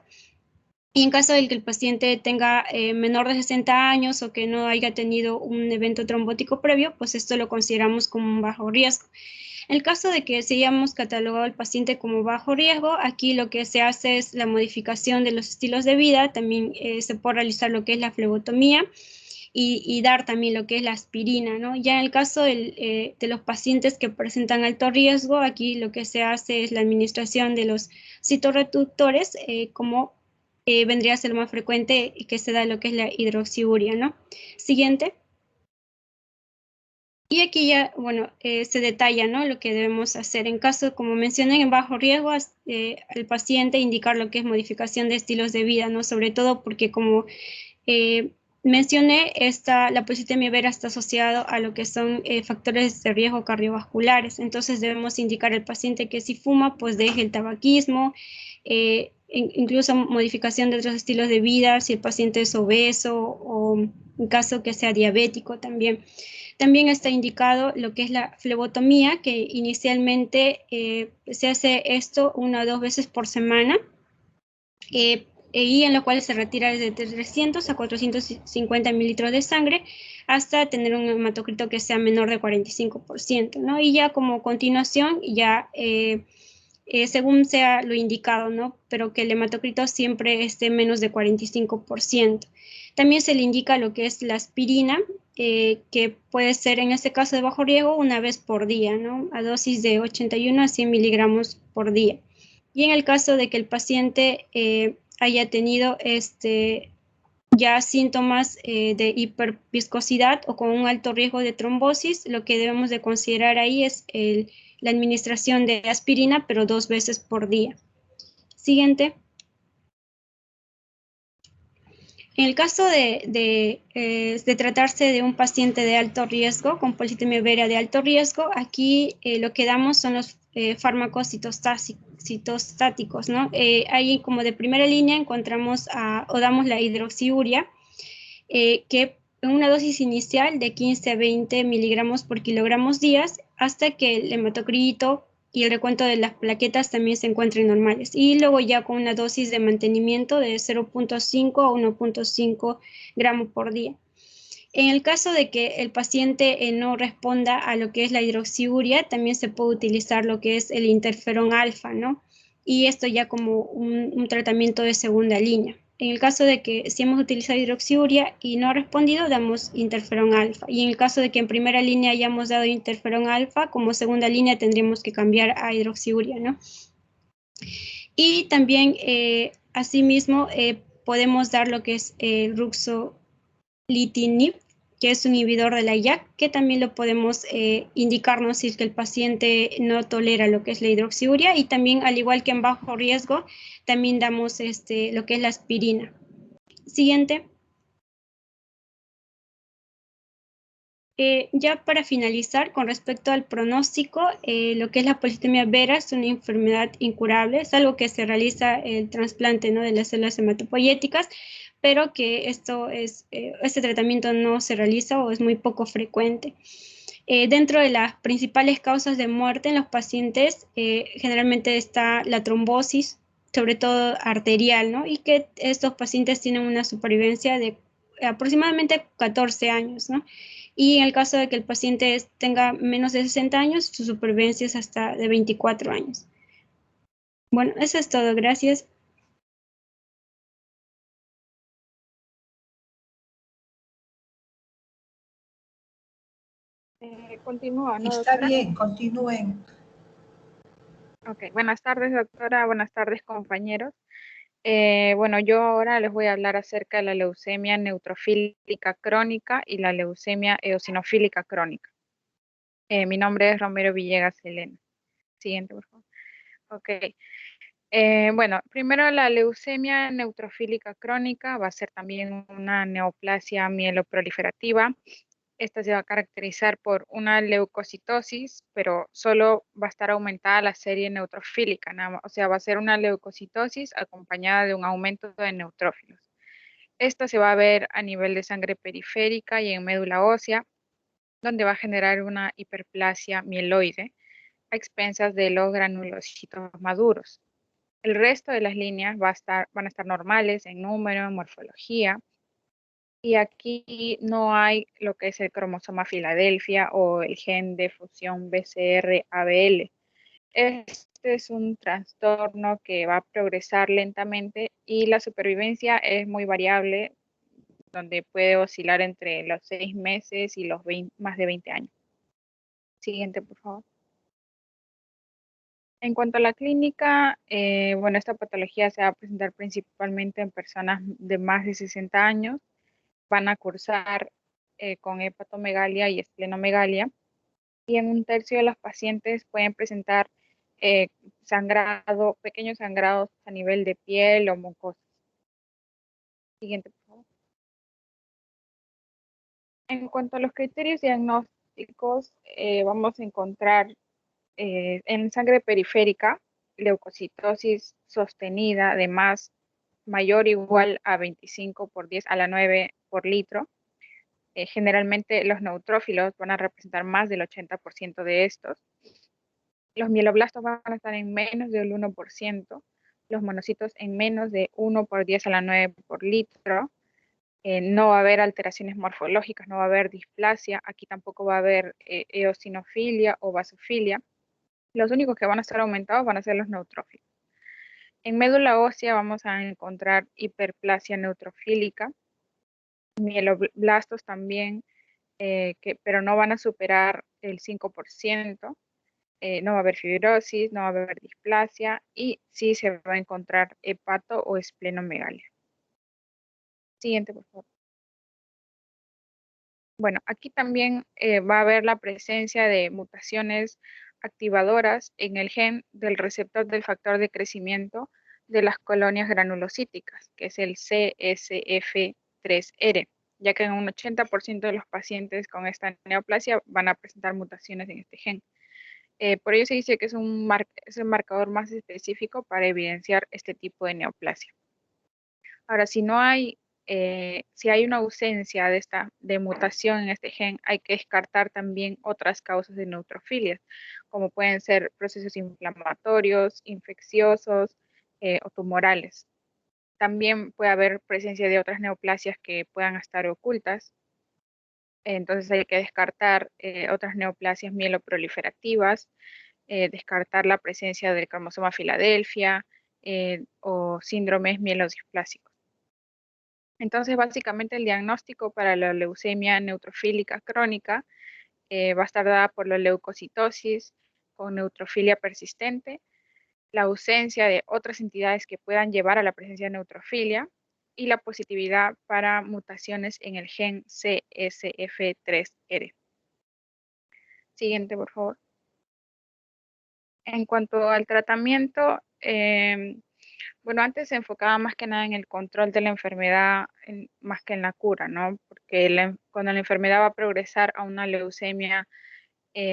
Speaker 2: Y en caso de que el paciente tenga menor de 60 años o que no haya tenido un evento trombótico previo, pues esto lo consideramos como un bajo riesgo. En el caso de que se hayamos catalogado al paciente como bajo riesgo, aquí lo que se hace es la modificación de los estilos de vida, también se puede realizar lo que es la flebotomía y dar también lo que es la aspirina, ¿no? Ya en el caso de los pacientes que presentan alto riesgo, aquí lo que se hace es la administración de los citorreductores, como vendría a ser más frecuente que se da lo que es la hidroxiuria, ¿no? Siguiente. Y aquí ya, bueno, se detalla, ¿no? Lo que debemos hacer. En caso, como mencioné, en bajo riesgo, al paciente indicar lo que es modificación de estilos de vida, ¿no? Sobre todo porque como mencioné, la policitemia vera está asociado a lo que son factores de riesgo cardiovasculares. Entonces debemos indicar al paciente que si fuma, pues deje el tabaquismo, incluso modificación de otros estilos de vida, si el paciente es obeso o en caso que sea diabético también. También está indicado lo que es la flebotomía, que inicialmente se hace esto 1 o 2 veces por semana. Y en lo cual se retira desde 300 a 450 mililitros de sangre hasta tener un hematocrito que sea menor de 45%, ¿no? Y ya como continuación, ya según sea lo indicado, ¿no? Pero que el hematocrito siempre esté menos de 45%. También se le indica lo que es la aspirina, que puede ser en este caso de bajo riesgo 1 vez por día, ¿no? A dosis de 81 a 100 miligramos por día. Y en el caso de que el paciente haya tenido ya síntomas de hiperviscosidad o con un alto riesgo de trombosis, lo que debemos de considerar ahí es la administración de aspirina, pero 2 veces por día. Siguiente. En el caso de tratarse de un paciente de alto riesgo, con policitemia vera de alto riesgo, aquí lo que damos son los fármacos citostáticos, ¿no? Ahí como de primera línea encontramos o damos la hidroxiuria, que en una dosis inicial de 15 a 20 miligramos por kilogramos días, hasta que el hematocrito y el recuento de las plaquetas también se encuentren normales. Y luego ya con una dosis de mantenimiento de 0.5 a 1.5 gramos por día. En el caso de que el paciente no responda a lo que es la hidroxiuria, también se puede utilizar lo que es el interferón alfa, ¿no? Y esto ya como un tratamiento de segunda línea. En el caso de que si hemos utilizado hidroxiuria y no ha respondido, damos interferón alfa. Y en el caso de que en primera línea hayamos dado interferón alfa, como segunda línea tendríamos que cambiar a hidroxiuria, ¿no? Y también, asimismo, podemos dar lo que es el ruxolitinib, que es un inhibidor de la IAC, que también lo podemos indicarnos si es que el paciente no tolera lo que es la hidroxiuria, y también, al igual que en bajo riesgo, también damos lo que es la aspirina. Siguiente. Ya para finalizar, con respecto al pronóstico, lo que es la policitemia vera es una enfermedad incurable, es algo que se realiza el trasplante, ¿no?, de las células hematopoyéticas, pero que este tratamiento no se realiza o es muy poco frecuente. Dentro de las principales causas de muerte en los pacientes, generalmente está la trombosis, sobre todo arterial, ¿no? Y que estos pacientes tienen una supervivencia de aproximadamente 14 años, ¿no? Y en el caso de que el paciente tenga menos de 60 años, su supervivencia es hasta de 24 años. Bueno, eso es todo. Gracias.
Speaker 3: Continúa, ¿no,
Speaker 4: Está
Speaker 3: doctora?
Speaker 4: bien, continúen.
Speaker 3: Ok, buenas tardes, doctora. Buenas tardes, compañeros. Bueno, yo ahora les voy a hablar acerca de la leucemia neutrofílica crónica y la leucemia eosinofílica crónica. Mi nombre es Romero Villegas Elena. Siguiente, por favor. Ok. Bueno, primero la leucemia neutrofílica crónica va a ser también una neoplasia mieloproliferativa. Esta se va a caracterizar por una leucocitosis, pero solo va a estar aumentada la serie neutrofílica, nada más. O sea, va a ser una leucocitosis acompañada de un aumento de neutrófilos. Esto se va a ver a nivel de sangre periférica y en médula ósea, donde va a generar una hiperplasia mieloide a expensas de los granulocitos maduros. El resto de las líneas van a estar normales en número, en morfología, y aquí no hay lo que es el cromosoma Filadelfia o el gen de fusión BCR-ABL. Este es un trastorno que va a progresar lentamente y la supervivencia es muy variable, donde puede oscilar entre los 6 meses y los más de 20 años. Siguiente, por favor. En cuanto a la clínica, bueno, esta patología se va a presentar principalmente en personas de más de 60 años. Van a cursar con hepatomegalia y esplenomegalia, y en un tercio de los pacientes pueden presentar eh, sangrado, pequeños sangrados a nivel de piel o mucosa. Siguiente, por favor. En cuanto a los criterios diagnósticos, vamos a encontrar en sangre periférica leucocitosis sostenida de más mayor o igual a 25 por 10 a la 9 por litro. Generalmente los neutrófilos van a representar más del 80% de estos. Los mieloblastos van a estar en menos del 1%, los monocitos en menos de 1 por 10 a la 9 por litro. No va a haber alteraciones morfológicas, no va a haber displasia, aquí tampoco va a haber eosinofilia o basofilia. Los únicos que van a estar aumentados van a ser los neutrófilos. En médula ósea vamos a encontrar hiperplasia neutrofílica, mieloblastos también, pero no van a superar el 5%. No va a haber fibrosis, no va a haber displasia y sí se va a encontrar hepato o esplenomegalia. Siguiente, por favor. Bueno, aquí también va a haber la presencia de mutaciones activadoras en el gen del receptor del factor de crecimiento de las colonias granulocíticas, que es el CSF3R, ya que en un 80% de los pacientes con esta neoplasia van a presentar mutaciones en este gen. Por ello se dice que es un marcador más específico para evidenciar este tipo de neoplasia. Ahora, si hay una ausencia de mutación en este gen, hay que descartar también otras causas de neutrofilia, como pueden ser procesos inflamatorios, infecciosos o tumorales. También puede haber presencia de otras neoplasias que puedan estar ocultas. Entonces hay que descartar otras neoplasias mieloproliferativas, descartar la presencia del cromosoma Filadelfia o síndromes mielodisplásicos. Entonces, básicamente el diagnóstico para la leucemia neutrofílica crónica va a estar dada por la leucocitosis con neutrofilia persistente, la ausencia de otras entidades que puedan llevar a la presencia de neutrofilia y la positividad para mutaciones en el gen CSF3R. Siguiente, por favor. En cuanto al tratamiento, bueno, antes se enfocaba más que nada en el control de la enfermedad más que en la cura, ¿no? Porque cuando la enfermedad va a progresar a una leucemia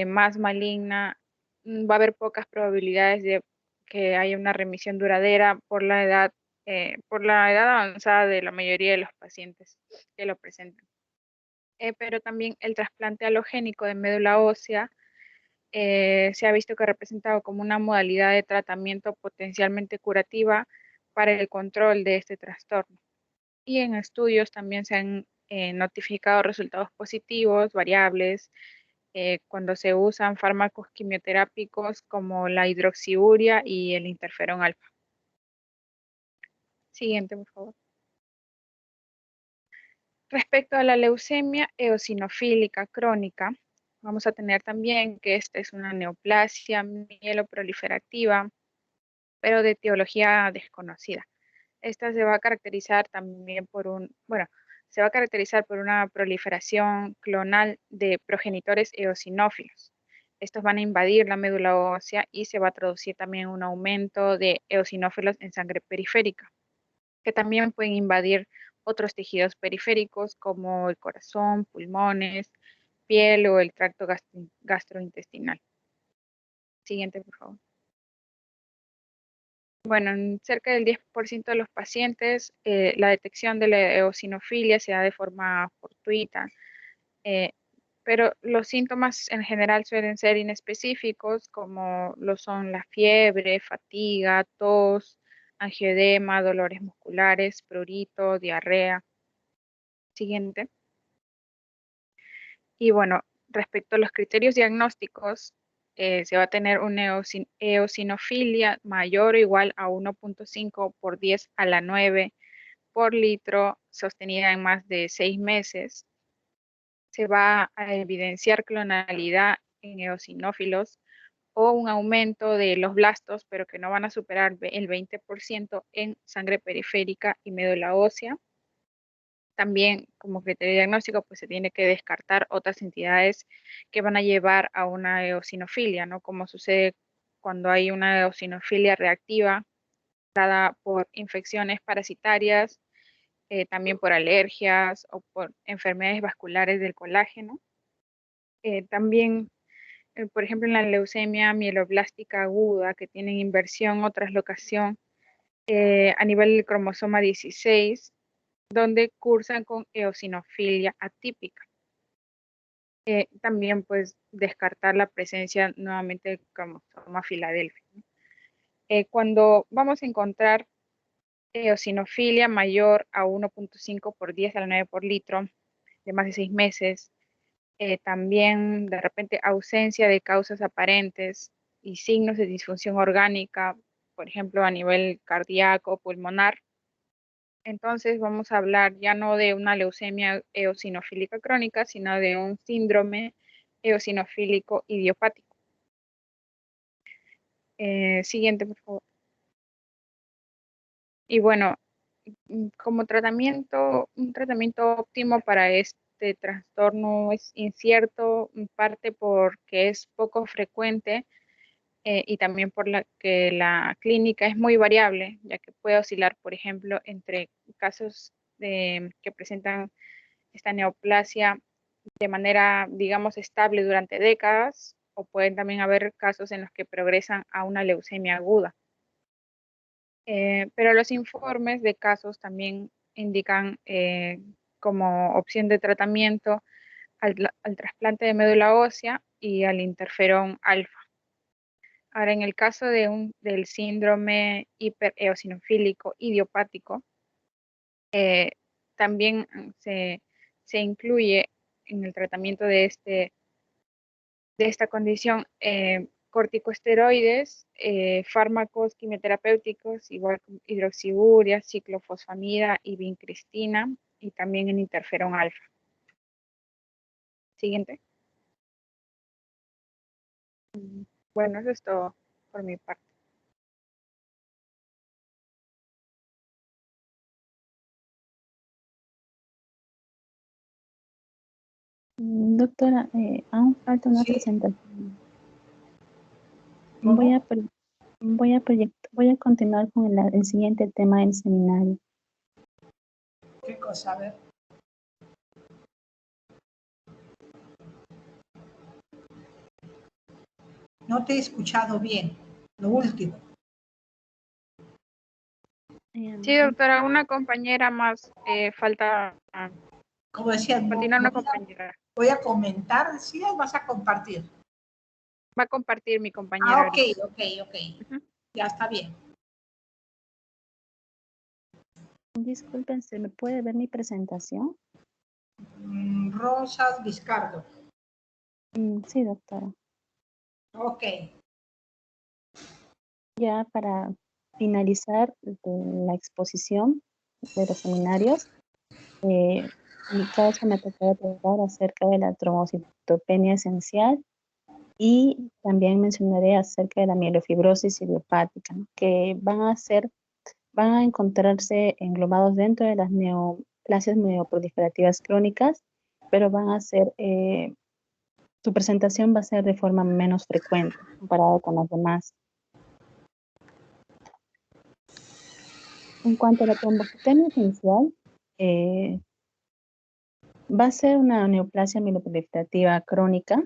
Speaker 3: más maligna, va a haber pocas probabilidades de que haya una remisión duradera por la edad avanzada de la mayoría de los pacientes que lo presentan. Pero también el trasplante alogénico de médula ósea se ha visto que ha representado como una modalidad de tratamiento potencialmente curativa para el control de este trastorno. Y en estudios también se han notificado resultados positivos, variables, cuando se usan fármacos quimioterápicos como la hidroxiuria y el interferón alfa. Siguiente, por favor. Respecto a la leucemia eosinofílica crónica, vamos a tener también que esta es una neoplasia mieloproliferativa, pero de etiología desconocida. Esta se va a caracterizar también se va a caracterizar por una proliferación clonal de progenitores eosinófilos. Estos van a invadir la médula ósea y se va a traducir también un aumento de eosinófilos en sangre periférica, que también pueden invadir otros tejidos periféricos como el corazón, pulmones, piel o el tracto gastrointestinal. Siguiente, por favor. Bueno, en cerca del 10% de los pacientes, la detección de la eosinofilia se da de forma fortuita, eh, pero los síntomas en general suelen ser inespecíficos, como lo son la fiebre, fatiga, tos, angioedema, dolores musculares, prurito, diarrea. Siguiente. Y bueno, respecto a los criterios diagnósticos, se va a tener una eosinofilia mayor o igual a 1.5 por 10 a la 9 por litro, sostenida en más de 6 meses. Se va a evidenciar clonalidad en eosinófilos o un aumento de los blastos, pero que no van a superar el 20% en sangre periférica y médula ósea. También como criterio diagnóstico, pues se tiene que descartar otras entidades que van a llevar a una eosinofilia, ¿no? Como sucede cuando hay una eosinofilia reactiva dada por infecciones parasitarias también por alergias o por enfermedades vasculares del colágeno. También, por ejemplo, en la leucemia mieloblástica aguda, que tienen inversión o traslocación a nivel del cromosoma 16, donde cursan con eosinofilia atípica. También, pues, descartar la presencia nuevamente del cromosoma Filadelfia. Cuando vamos a encontrar eosinofilia mayor a 1.5 por 10 a la 9 por litro, de más de 6 meses, también de repente ausencia de causas aparentes y signos de disfunción orgánica, por ejemplo, a nivel cardíaco o pulmonar. Entonces vamos a hablar ya no de una leucemia eosinofílica crónica, sino de un síndrome eosinofílico idiopático. Siguiente, por favor. Y bueno, como tratamiento, un tratamiento óptimo para este trastorno es incierto, en parte porque es poco frecuente y también por la que la clínica es muy variable, ya que puede oscilar, por ejemplo, entre casos que presentan esta neoplasia de manera, digamos, estable durante décadas, o pueden también haber casos en los que progresan a una leucemia aguda. Pero los informes de casos también indican como opción de tratamiento al trasplante de médula ósea y al interferón alfa. Ahora, en el caso del síndrome hipereosinofílico idiopático, también se incluye en el tratamiento de esta condición corticosteroides, fármacos quimioterapéuticos, igual como hidroxiurea, ciclofosfamida y vincristina, y también en interferón alfa. Siguiente. Bueno, eso es todo por mi parte.
Speaker 4: Doctora, aún falta una
Speaker 5: Sí.
Speaker 4: presentación.
Speaker 5: ¿Cómo?
Speaker 4: Voy a continuar con el siguiente tema del seminario.
Speaker 5: ¿Qué cosa? A ver. No te he escuchado bien. Lo último.
Speaker 3: Sí, doctora, una compañera más, falta
Speaker 5: Como decías,
Speaker 3: continuar una compañera.
Speaker 5: voy a comentar, decías, vas a compartir.
Speaker 3: Va a compartir mi compañera.
Speaker 5: Ok.
Speaker 3: Ujú.
Speaker 5: Ya está bien.
Speaker 4: Disculpen, ¿se me puede ver mi presentación?
Speaker 5: Rosas Vizcardo.
Speaker 4: Sí, doctora.
Speaker 5: Ok.
Speaker 4: Ya para finalizar la exposición de los seminarios, en mi caso me tocó tratar acerca de la trombocitopenia esencial y también mencionaré acerca de la mielofibrosis idiopática, ¿no? Que van a encontrarse englobados dentro de las neoplasias mieloproliferativas crónicas, pero su presentación va a ser de forma menos frecuente comparado con las demás. En cuanto a la trombocitopenia esencial, va a ser una neoplasia mieloproliferativa crónica,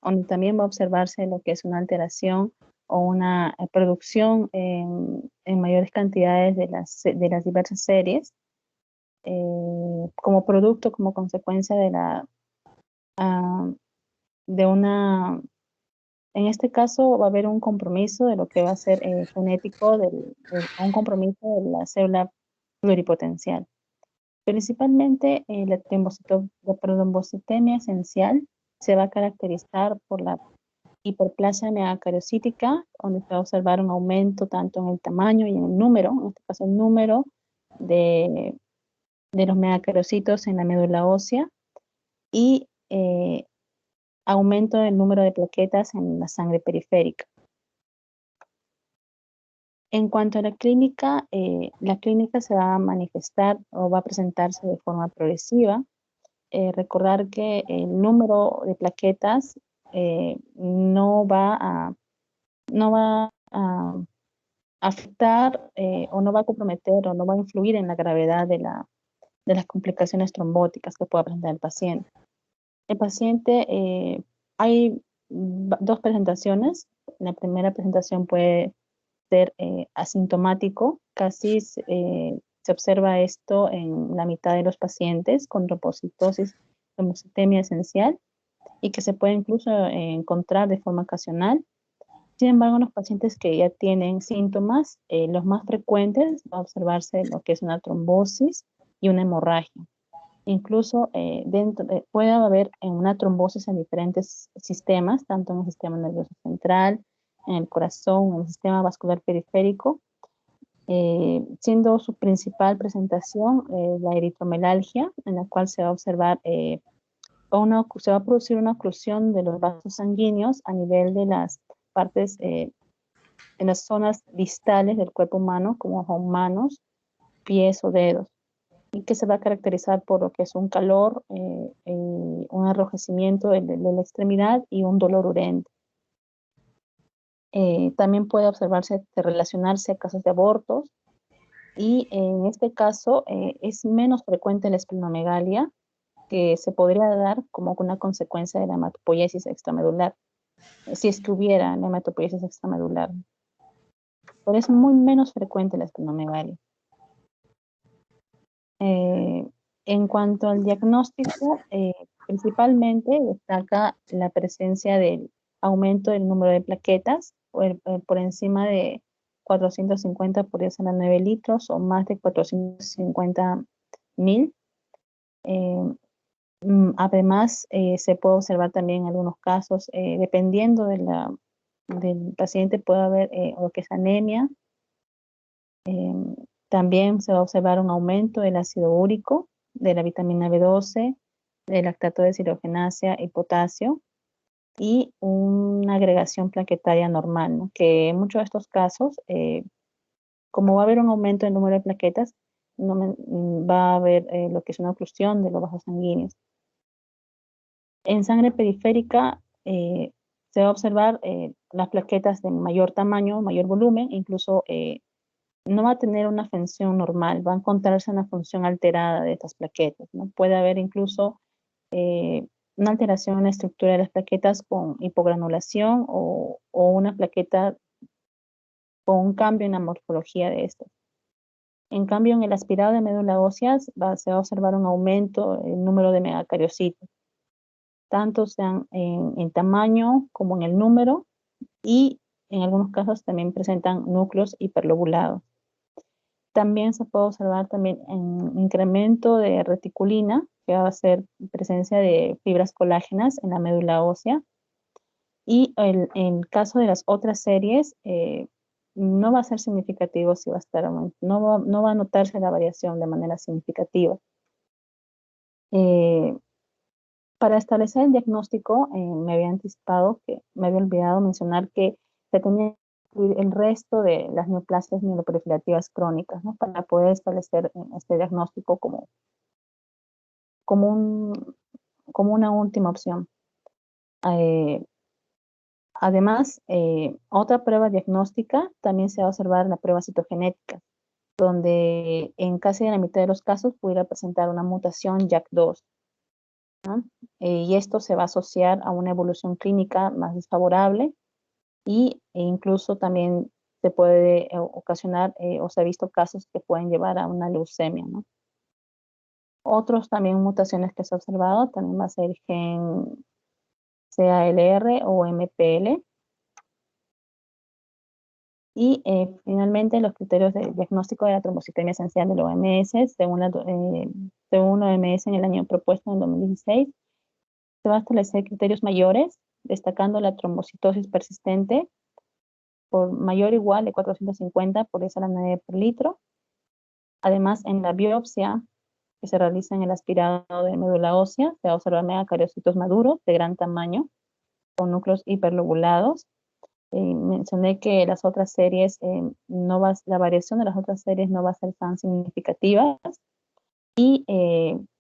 Speaker 4: donde también va a observarse lo que es una alteración o una producción en mayores cantidades de las diversas series, como producto, como consecuencia en este caso va a haber un compromiso de lo que va a ser genético, un compromiso de la célula pluripotencial. Principalmente la trombocitemia esencial se va a caracterizar por la hiperplasia megacariocítica, donde se va a observar un aumento tanto en el tamaño y en el número, en este caso el número de los megacarocitos en la médula ósea y aumento del número de plaquetas en la sangre periférica. En cuanto a la clínica se va a manifestar o va a presentarse de forma progresiva. Recordar que el número de plaquetas no va a afectar o no va a comprometer o no va a influir en la gravedad de las complicaciones trombóticas que pueda presentar el paciente. El paciente, hay dos presentaciones. La primera presentación puede ser asintomático, casi se observa esto en la mitad de los pacientes con trombocitosis, trombocitemia esencial, y que se puede incluso encontrar de forma ocasional. Sin embargo, en los pacientes que ya tienen síntomas, los más frecuentes va a observarse lo que es una trombosis y una hemorragia. Incluso puede haber una trombosis en diferentes sistemas, tanto en el sistema nervioso central, en el corazón, en el sistema vascular periférico, siendo su principal presentación la eritromelalgia, en la cual se va a observar se va a producir una oclusión de los vasos sanguíneos a nivel de las partes, en las zonas distales del cuerpo humano, como son manos, pies o dedos, y que se va a caracterizar por lo que es un calor, un enrojecimiento de la extremidad y un dolor urente. También puede relacionarse a casos de abortos, y en este caso es menos frecuente la esplenomegalia, que se podría dar como una consecuencia de la hematopoiesis extramedular, si es que hubiera la hematopoiesis extramedular. Pero es muy menos frecuente la esplenomegalia. En cuanto al diagnóstico, principalmente destaca la presencia del aumento del número de plaquetas por encima de 450 por 10 a la 9 litros o más de 450.000. Además, se puede observar también en algunos casos, dependiendo del paciente, puede haber lo que es anemia. También se va a observar un aumento del ácido úrico, de la vitamina B12, del lactato de deshidrogenasia y potasio, y una agregación plaquetaria normal, ¿no? Que en muchos de estos casos, como va a haber un aumento del número de plaquetas, va a haber lo que es una oclusión de los vasos sanguíneos. En sangre periférica se va a observar las plaquetas de mayor tamaño, mayor volumen, incluso no va a tener una función normal, va a encontrarse una función alterada de estas plaquetas, ¿no? Puede haber incluso una alteración en la estructura de las plaquetas con hipogranulación o una plaqueta con un cambio en la morfología de estas. En cambio, en el aspirado de médula ósea se va a observar un aumento en el número de megacariocitos, tanto sean en tamaño como en el número, y en algunos casos también presentan núcleos hiperlobulados. También se puede observar también un incremento de reticulina, que va a ser presencia de fibras colágenas en la médula ósea. Y en el caso de las otras series, no va a ser significativo si va a estar no va a notarse la variación de manera significativa. Para establecer el diagnóstico, me había anticipado que me había olvidado mencionar que se tenía que incluir el resto de las neoplasias mieloproliferativas crónicas, ¿no? Para poder establecer este diagnóstico como una última opción. Además, otra prueba diagnóstica también se va a observar la prueba citogenética, donde en casi la mitad de los casos pudiera presentar una mutación JAK2, ¿no? Y esto se va a asociar a una evolución clínica más desfavorable, e incluso también se puede ocasionar o se ha visto casos que pueden llevar a una leucemia, ¿no? Otros también mutaciones que se ha observado también va a ser el gen CALR o MPL. Y finalmente, los criterios de diagnóstico de la trombocitemia esencial de la OMS, según la OMS en el año propuesto en 2016, se va a establecer criterios mayores, destacando la trombocitosis persistente por mayor o igual de 450 por 10 a la 9 por litro. Además, en la biopsia que se realiza en el aspirado de médula ósea, se va a observar megacariocitos maduros de gran tamaño, con núcleos hiperlobulados. Mencioné que las otras series, la variación de las otras series no va a ser tan significativa, y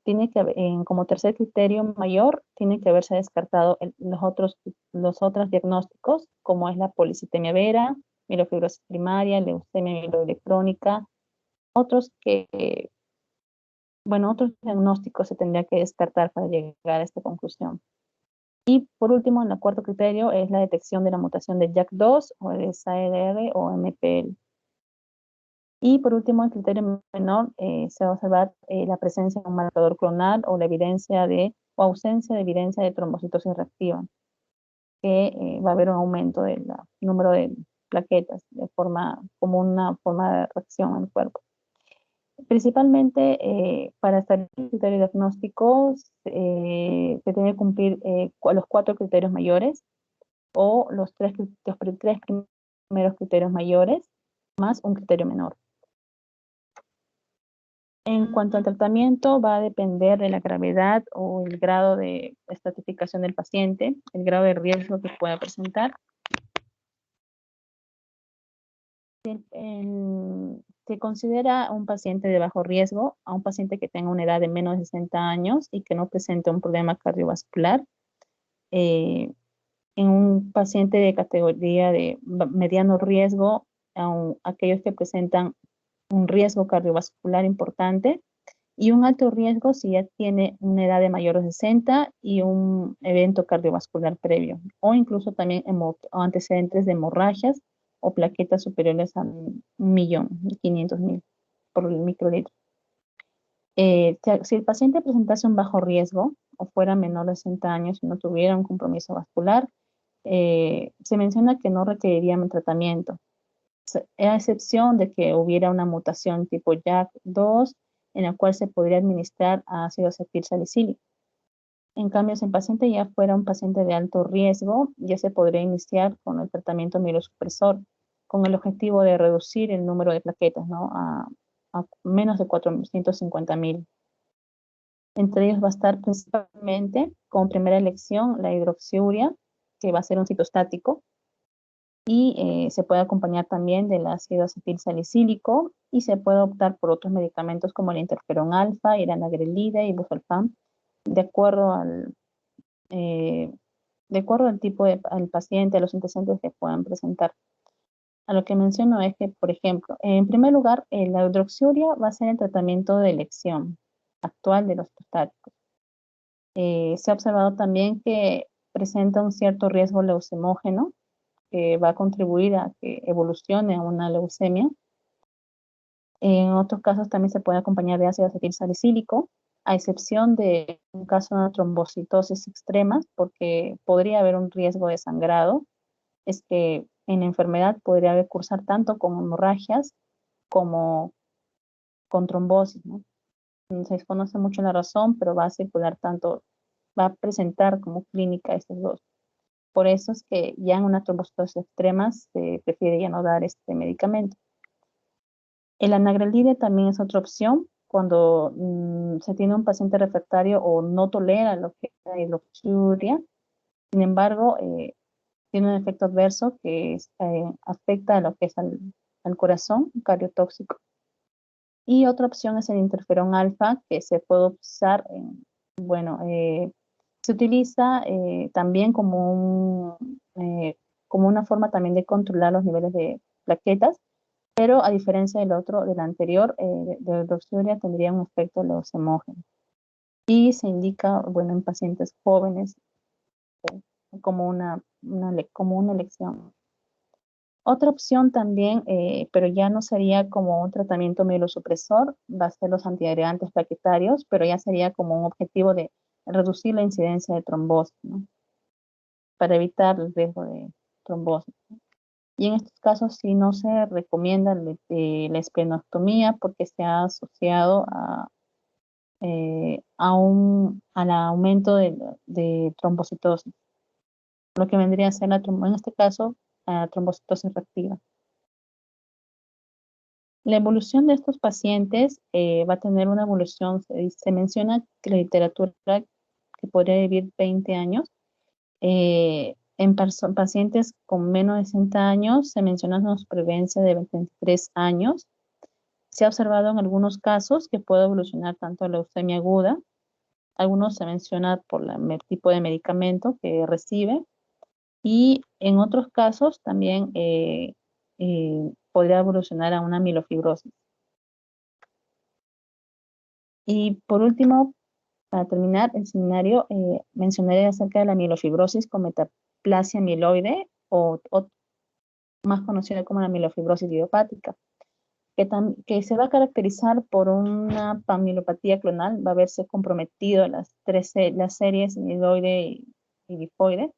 Speaker 4: tiene que como tercer criterio mayor, tiene que haberse descartado los otros diagnósticos, como es la policitemia vera, mielofibrosis primaria, leucemia mieloelectrónica, otros que bueno, otros diagnósticos se tendría que descartar para llegar a esta conclusión. Y por último, el cuarto criterio es la detección de la mutación de JAK2 o de SARR o MPL. Y por último, el criterio menor se va a observar la presencia de un marcador clonal o la evidencia o ausencia de evidencia de trombocitosis reactiva, que va a haber un aumento del número de plaquetas como una forma de reacción en el cuerpo. Principalmente para establecer criterios diagnósticos se tiene que cumplir los 4 criterios mayores o los tres primeros criterios mayores más un criterio menor. En cuanto al tratamiento, va a depender de la gravedad o el grado de estratificación del paciente, el grado de riesgo que pueda presentar. Se considera un paciente de bajo riesgo a un paciente que tenga una edad de menos de 60 años y que no presente un problema cardiovascular. En un paciente de categoría de mediano riesgo, aquellos que presentan un riesgo cardiovascular importante, y un alto riesgo si ya tiene una edad de mayor de 60 y un evento cardiovascular previo, o incluso también antecedentes de hemorragias o plaquetas superiores a 1.500.000 por microlitro. Si el paciente presentase un bajo riesgo o fuera menor de 60 años y no tuviera un compromiso vascular, se menciona que no requeriría un tratamiento, a excepción de que hubiera una mutación tipo JAK2 en la cual se podría administrar ácido acetilsalicílico. En cambio, si el paciente ya fuera un paciente de alto riesgo, ya se podría iniciar con el tratamiento mielosupresor, con el objetivo de reducir el número de plaquetas, ¿no? a menos de 450.000. Entre ellos va a estar principalmente, como primera elección, la hidroxiuria, que va a ser un citostático, y se puede acompañar también del ácido acetilsalicílico y se puede optar por otros medicamentos como el interferón alfa, iranagrelida y busulfán, de acuerdo al tipo al paciente, a los antecedentes que puedan presentar. A lo que menciono es que, por ejemplo, en primer lugar, la hidroxiuria va a ser el tratamiento de elección actual de los prostáticos. Se ha observado también que presenta un cierto riesgo leucemógeno, que va a contribuir a que evolucione a una leucemia. En otros casos también se puede acompañar de ácido acetilsalicílico, a excepción de un caso de trombocitosis extrema, porque podría haber un riesgo de sangrado. Es que en la enfermedad podría cursar tanto con hemorragias como con trombosis, ¿no? Se desconoce mucho la razón, pero va a circular tanto, va a presentar como clínica estos dos. Por eso es que ya en una trombocitosis extrema se prefiere ya no dar este medicamento. El anagrelide también es otra opción cuando se tiene un paciente refractario o no tolera lo que es la hidroxiuria. Sin embargo, tiene un efecto adverso que afecta a lo que es al corazón, cardiotóxico. Y otra opción es el interferón alfa, que se puede usar, se utiliza también como una forma también de controlar los niveles de plaquetas, pero a diferencia del anterior, de hidroxiuria tendría un efecto leucemógeno. Y se indica, en pacientes jóvenes como una elección. Otra opción también, pero ya no sería como un tratamiento mielosupresor, va a ser los antiagregantes plaquetarios, pero ya sería como un objetivo de reducir la incidencia de trombosis, ¿no? Para evitar el riesgo de trombosis, ¿no? Y en estos casos sí no se recomienda la esplenectomía porque se ha asociado al aumento de trombocitosis, lo que vendría a ser en este caso trombocitosis reactiva. La evolución de estos pacientes va a tener una evolución, se menciona que la literatura que podría vivir 20 años. En pacientes con menos de 60 años se menciona una supervivencia de 23 años. Se ha observado en algunos casos que puede evolucionar tanto a leucemia aguda. Algunos se menciona por el tipo de medicamento que recibe. Y en otros casos también podría evolucionar a una mielofibrosis. Y por último, para terminar el seminario, mencionaré acerca de la mielofibrosis con metaplasia mieloide o más conocida como la mielofibrosis idiopática, que se va a caracterizar por una panmielopatía clonal, va a verse comprometido las series mieloide y lifoide,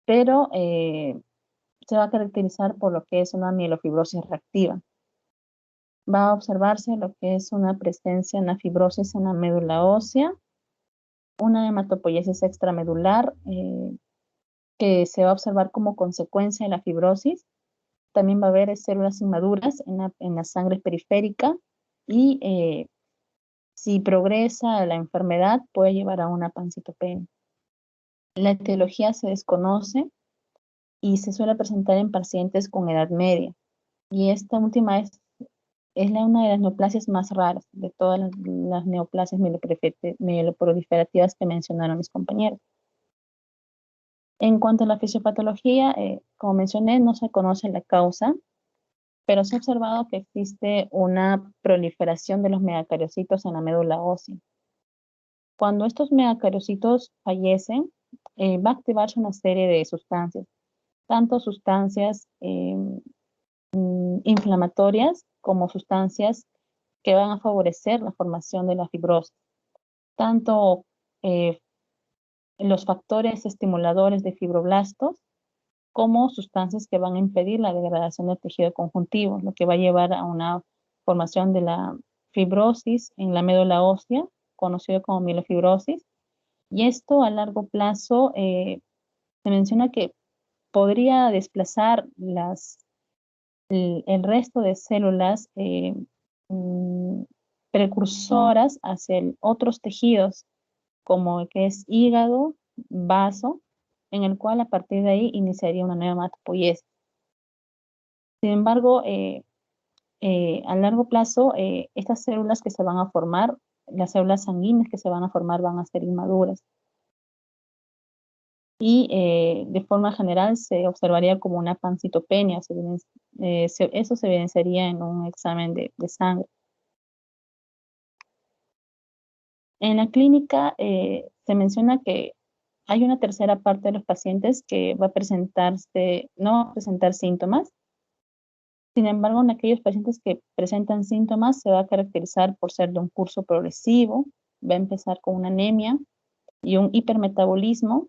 Speaker 4: pero se va a caracterizar por lo que es una mielofibrosis reactiva. Va a observarse lo que es una presencia, una fibrosis en la médula ósea, una hematopoiesis extramedular que se va a observar como consecuencia de la fibrosis. También va a haber células inmaduras en la sangre periférica y si progresa la enfermedad puede llevar a una pancitopenia. La etiología se desconoce y se suele presentar en pacientes con edad media. Y esta última es una de las neoplasias más raras de todas las neoplasias mieloproliferativas que mencionaron mis compañeros. En cuanto a la fisiopatología, como mencioné, no se conoce la causa, pero se ha observado que existe una proliferación de los megacariocitos en la médula ósea. Cuando estos megacariocitos fallecen, va a activarse una serie de sustancias, tanto sustancias inflamatorias como sustancias que van a favorecer la formación de la fibrosis. Tanto los factores estimuladores de fibroblastos como sustancias que van a impedir la degradación del tejido conjuntivo, lo que va a llevar a una formación de la fibrosis en la médula ósea, conocido como mielofibrosis, y esto a largo plazo se menciona que podría desplazar el resto de células precursoras hacia otros tejidos, como que es hígado, vaso, en el cual a partir de ahí iniciaría una nueva hematopoiesis. Sin embargo, a largo plazo, estas células que se van a formar, las células sanguíneas que se van a formar van a ser inmaduras. Y de forma general se observaría como una pancitopenia, eso se evidenciaría en un examen de sangre. En la clínica se menciona que hay una tercera parte de los pacientes que no va a presentar síntomas. Sin embargo, en aquellos pacientes que presentan síntomas se va a caracterizar por ser de un curso progresivo, va a empezar con una anemia y un hipermetabolismo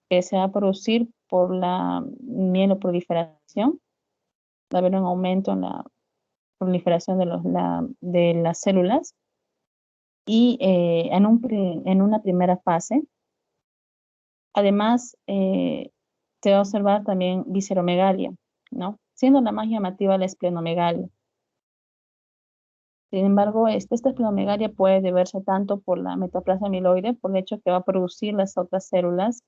Speaker 4: que se va a producir por la mieloproliferación. Va a haber un aumento en la proliferación de las células y en una primera fase. Además, se va a observar también visceromegalia, ¿no? Siendo la más llamativa la esplenomegalia. Sin embargo, esta esplenomegalia puede deberse tanto por la metaplasia mieloide, por el hecho que va a producir las otras células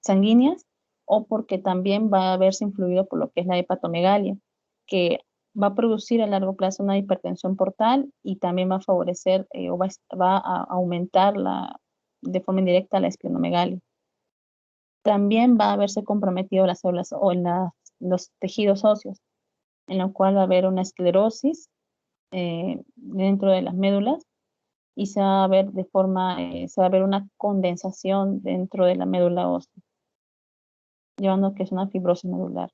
Speaker 4: sanguíneas, o porque también va a verse influido por lo que es la hepatomegalia, que va a producir a largo plazo una hipertensión portal y también va a favorecer o va a aumentar de forma indirecta la esplenomegalia. También va a verse comprometido las células o los tejidos óseos, en lo cual va a haber una esclerosis dentro de las médulas y se va a ver se va a ver una condensación dentro de la médula ósea, llevando a que es una fibrosis medular.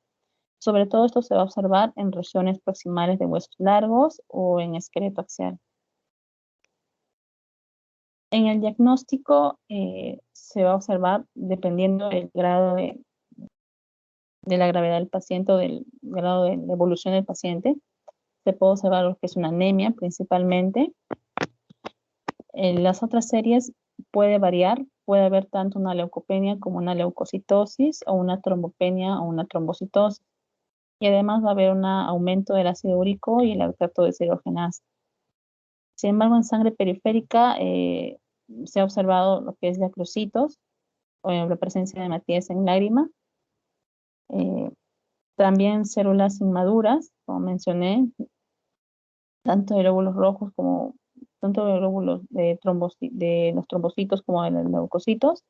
Speaker 4: Sobre todo esto se va a observar en regiones proximales de huesos largos o en esqueleto axial. En el diagnóstico se va a observar, dependiendo del grado de la gravedad del paciente o del grado de evolución del paciente, se puede observar lo que es una anemia principalmente. En las otras series puede variar, puede haber tanto una leucopenia como una leucocitosis o una trombopenia o una trombocitosis. Y además va a haber un aumento del ácido úrico y el lactato deshidrogenasa. Sin embargo, en sangre periférica se ha observado lo que es diacrocitos o la presencia de hematíes en lágrima. También células inmaduras, como mencioné, tanto de glóbulos rojos como tanto de glóbulos de los trombocitos como de los leucocitos.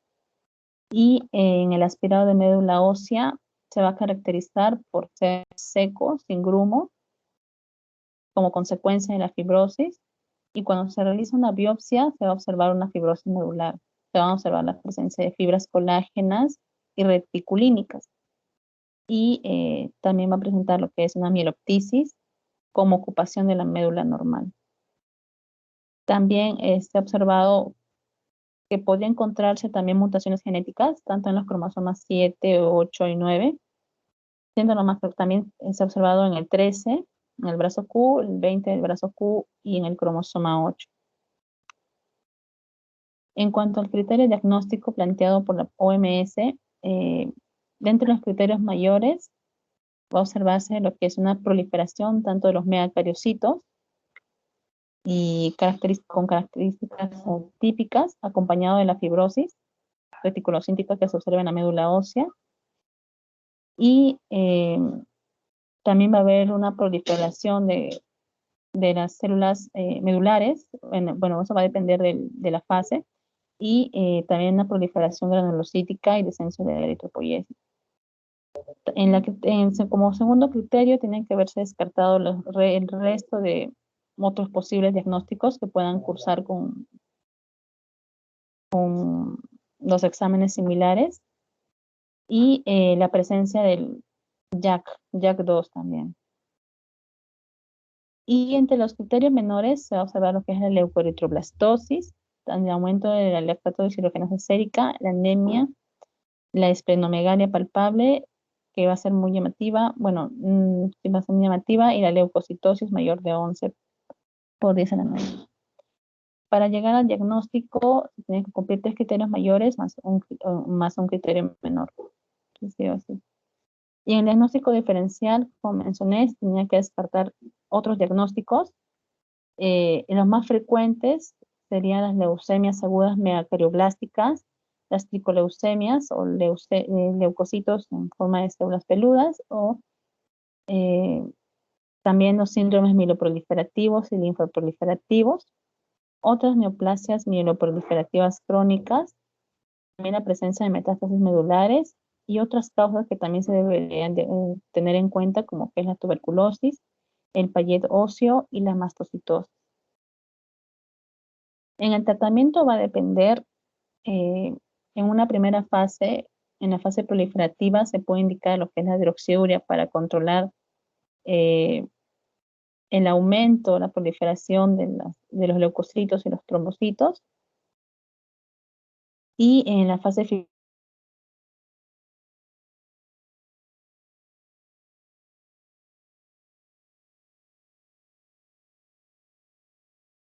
Speaker 4: Y en el aspirado de médula ósea se va a caracterizar por ser seco, sin grumo, como consecuencia de la fibrosis. Y cuando se realiza una biopsia, se va a observar una fibrosis medular. Se van a observar la presencia de fibras colágenas y reticulínicas. Y también va a presentar lo que es una mieloptisis como ocupación de la médula normal. También se ha observado que podría encontrarse también mutaciones genéticas, tanto en los cromosomas 7, 8 y 9, siendo lo más también se ha observado en el 13, en el brazo Q, el 20 del brazo Q y en el cromosoma 8. En cuanto al criterio diagnóstico planteado por la OMS, dentro de los criterios mayores va a observarse lo que es una proliferación tanto de los megacariocitos y con características típicas, acompañado de la fibrosis reticulocíntica que se observa en la médula ósea. Y también va a haber una proliferación de las células medulares. Bueno, eso va a depender de la fase. Y también una proliferación granulocítica y descenso de la eritropoiesis. Como segundo criterio, tienen que verse descartado el resto de otros posibles diagnósticos que puedan cursar con los exámenes similares y la presencia del JAK2 también. Y entre los criterios menores se va a observar lo que es la leucoeritroblastosis, el aumento de la lactatodesoxigenasa sérica, la anemia, la esplenomegalia palpable, que va a ser muy llamativa, bueno, sí va a ser muy llamativa, y la leucocitosis mayor de 11 por 10 a la 9. Para llegar al diagnóstico, se tienen que cumplir 3 criterios mayores más un criterio menor. Así. Y en el diagnóstico diferencial, como mencioné, se tenía que descartar otros diagnósticos. Los más frecuentes serían las leucemias agudas megacarioblásticas, las tricoleucemias o leucocitos en forma de células peludas, o también los síndromes mieloproliferativos y linfoproliferativos, otras neoplasias mieloproliferativas crónicas, también la presencia de metástasis medulares y otras causas que también se deberían tener en cuenta, como que es la tuberculosis, el payet óseo y la mastocitosis. En el tratamiento va a depender, en una primera fase, en la fase proliferativa se puede indicar lo que es la hidroxiuria para controlar el aumento, la proliferación de los leucocitos y los trombocitos. Y en la fase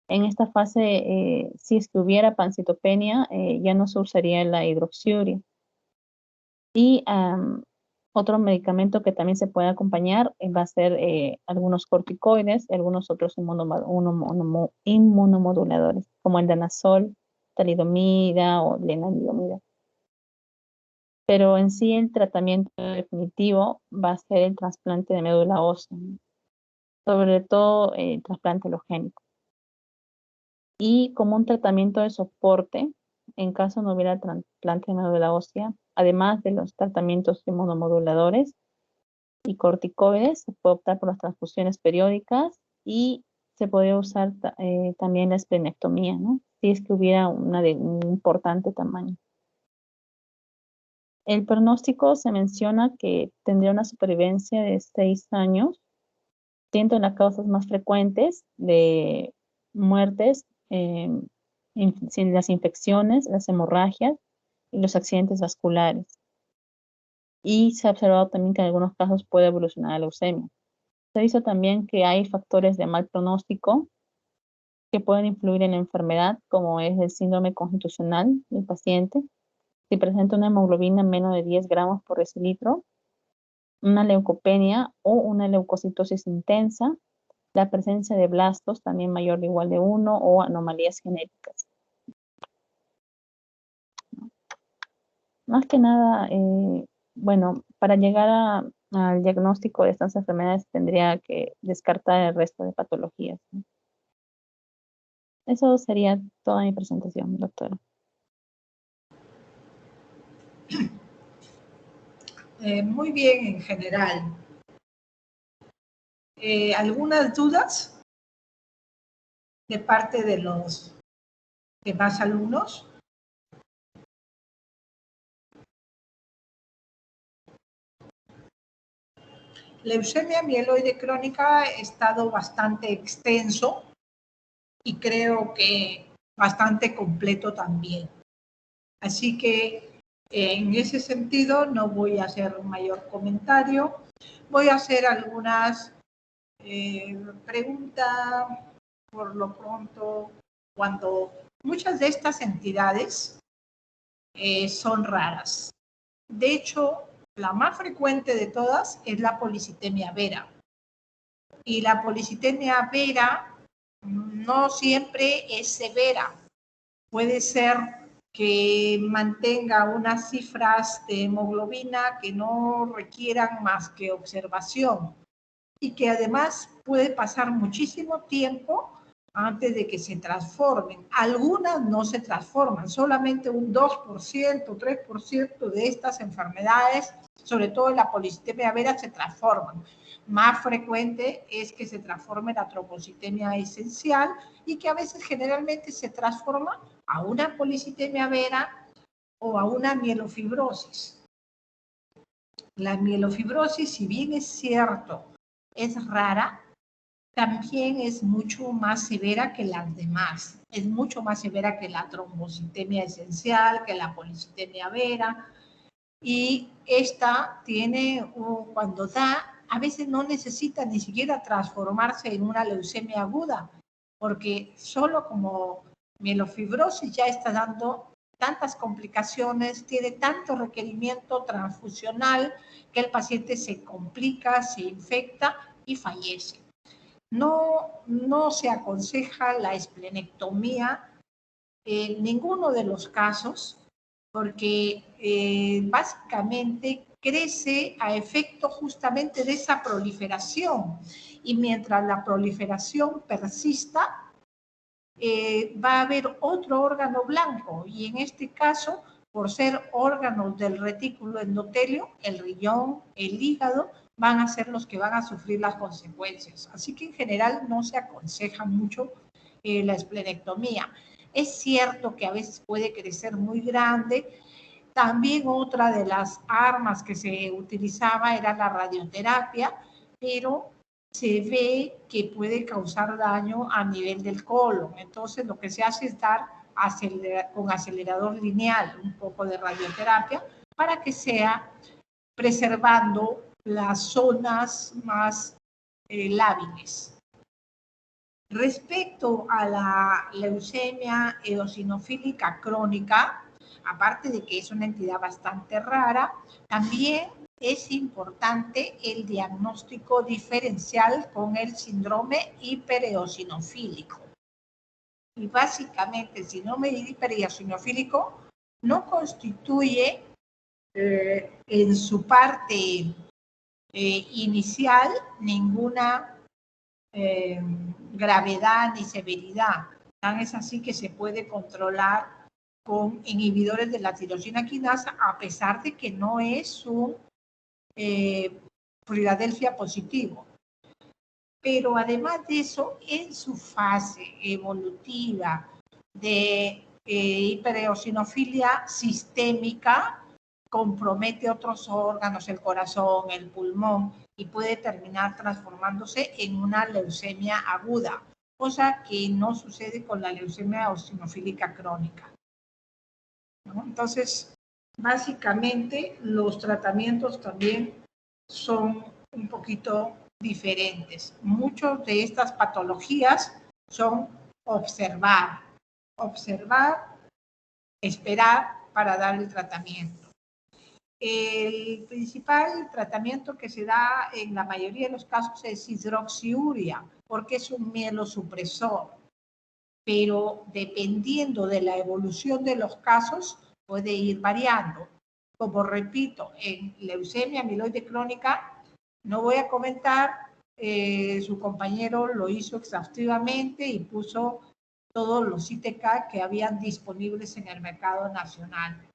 Speaker 4: en esta fase, si es que hubiera pancitopenia, ya no se usaría la hidroxiuria. Y otro medicamento que también se puede acompañar va a ser algunos corticoides, algunos otros inmunomoduladores, como el danazol, talidomida o lenalidomida. Pero en sí el tratamiento definitivo va a ser el trasplante de médula ósea, ¿no? Sobre todo el trasplante halogénico. Y como un tratamiento de soporte, en caso no hubiera trasplante de médula ósea, además de los tratamientos inmunomoduladores y corticoides, se puede optar por las transfusiones periódicas y se puede usar también la esplenectomía, ¿no? Si es que hubiera una de un importante tamaño. El pronóstico se menciona que tendría una supervivencia de 6 años, siendo las causas más frecuentes de muertes las infecciones, las hemorragias y los accidentes vasculares. Y se ha observado también que en algunos casos puede evolucionar a leucemia. Se ha visto también que hay factores de mal pronóstico que pueden influir en la enfermedad, como es el síndrome constitucional del paciente, si presenta una hemoglobina menos de 10 gramos por decilitro, una leucopenia o una leucocitosis intensa, la presencia de blastos también mayor o igual de 1 o anomalías genéticas. Más que nada, bueno, para llegar al diagnóstico de estas enfermedades tendría que descartar el resto de patologías, ¿no? Eso sería toda mi presentación, doctora.
Speaker 5: Muy bien en general. ¿Algunas dudas? de parte de los demás alumnos. Leucemia mieloide crónica ha estado bastante extenso y creo que bastante completo también. Así que en ese sentido no voy a hacer un mayor comentario. Voy a hacer algunas preguntas por lo pronto, cuando muchas de estas entidades son raras. De hecho, la más frecuente de todas es la policitemia vera. Y la policitemia vera no siempre es severa. Puede ser que mantenga unas cifras de hemoglobina que no requieran más que observación y que además puede pasar muchísimo tiempo antes de que se transformen. Algunas no se transforman, solamente un 2%, 3% de estas enfermedades, sobre todo en la policitemia vera, se transforman. Más frecuente es que se transforme la trombocitemia esencial y que a veces generalmente se transforma a una policitemia vera o a una mielofibrosis. La mielofibrosis, si bien es cierto, es rara, también es mucho más severa que las demás. Es mucho más severa que la trombocitemia esencial, que la policitemia vera. Y esta tiene, cuando da, a veces no necesita ni siquiera transformarse en una leucemia aguda, porque solo como mielofibrosis ya está dando tantas complicaciones, tiene tanto requerimiento transfusional que el paciente se complica, se infecta y fallece. No se aconseja la esplenectomía en ninguno de los casos, porque básicamente crece a efecto justamente de esa proliferación. Y mientras la proliferación persista, va a haber otro órgano blanco. Y en este caso, por ser órganos del retículo endotelio, el riñón, el hígado, van a ser los que van a sufrir las consecuencias. Así que en general no se aconseja mucho la esplenectomía. Es cierto que a veces puede crecer muy grande. También otra de las armas que se utilizaba era la radioterapia, pero se ve que puede causar daño a nivel del colon. Entonces lo que se hace es dar con acelerador lineal un poco de radioterapia para que sea preservando las zonas más lábiles. Respecto a la leucemia eosinofílica crónica, aparte de que es una entidad bastante rara, también es importante el diagnóstico diferencial con el síndrome hipereosinofílico. Y básicamente el síndrome hipereosinofílico no constituye en su parte inicial ninguna gravedad ni severidad. Tan es así que se puede controlar con inhibidores de la tirosina quinasa, a pesar de que no es un Filadelfia positivo. Pero además de eso, en su fase evolutiva de hipereosinofilia sistémica, compromete otros órganos, el corazón, el pulmón, y puede terminar transformándose en una leucemia aguda, cosa que no sucede con la leucemia eosinofílica crónica, ¿no? Entonces, básicamente, los tratamientos también son un poquito diferentes. Muchas de estas patologías son observar, esperar para dar el tratamiento. El principal tratamiento que se da en la mayoría de los casos es hidroxiuria, porque es un mielosupresor, pero dependiendo de la evolución de los casos puede ir variando. Como repito, en leucemia amiloide crónica no voy a comentar, su compañero lo hizo exhaustivamente y puso todos los ITK que habían disponibles en el mercado nacional.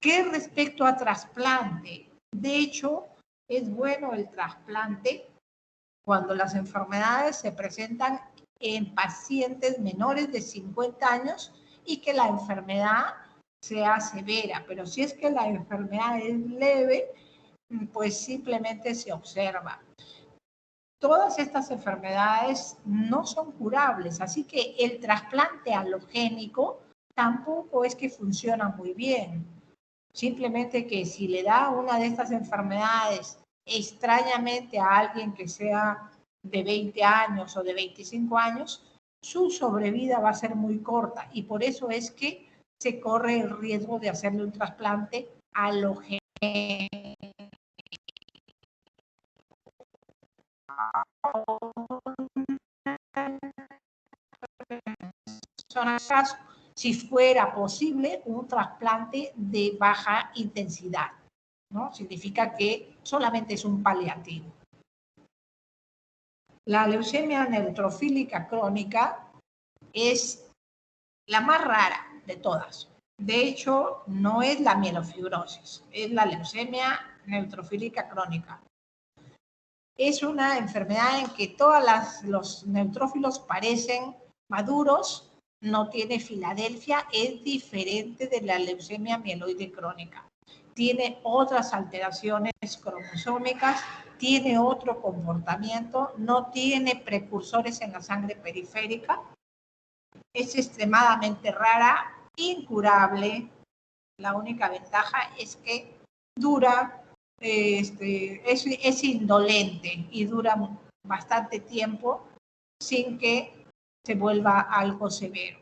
Speaker 5: ¿Qué respecto a trasplante? De hecho, es bueno el trasplante cuando las enfermedades se presentan en pacientes menores de 50 años y que la enfermedad sea severa. Pero si es que la enfermedad es leve, pues simplemente se observa. Todas estas enfermedades no son curables, así que el trasplante halogénico tampoco es que funciona muy bien. Simplemente que si le da una de estas enfermedades extrañamente a alguien que sea de 20 años o de 25 años, su sobrevida va a ser muy corta y por eso es que se corre el riesgo de hacerle un trasplante halogénico. Caso, si fuera posible un trasplante de baja intensidad, ¿no? Significa que solamente es un paliativo. La leucemia neutrofílica crónica es la más rara de todas. De hecho, no es la mielofibrosis, es la leucemia neutrofílica crónica. Es una enfermedad en que todos los neutrófilos parecen maduros, no tiene Filadelfia, es diferente de la leucemia mieloide crónica. Tiene otras alteraciones cromosómicas, tiene otro comportamiento, no tiene precursores en la sangre periférica, es extremadamente rara, incurable. La única ventaja es que dura, es indolente y dura bastante tiempo sin que se vuelva algo severo.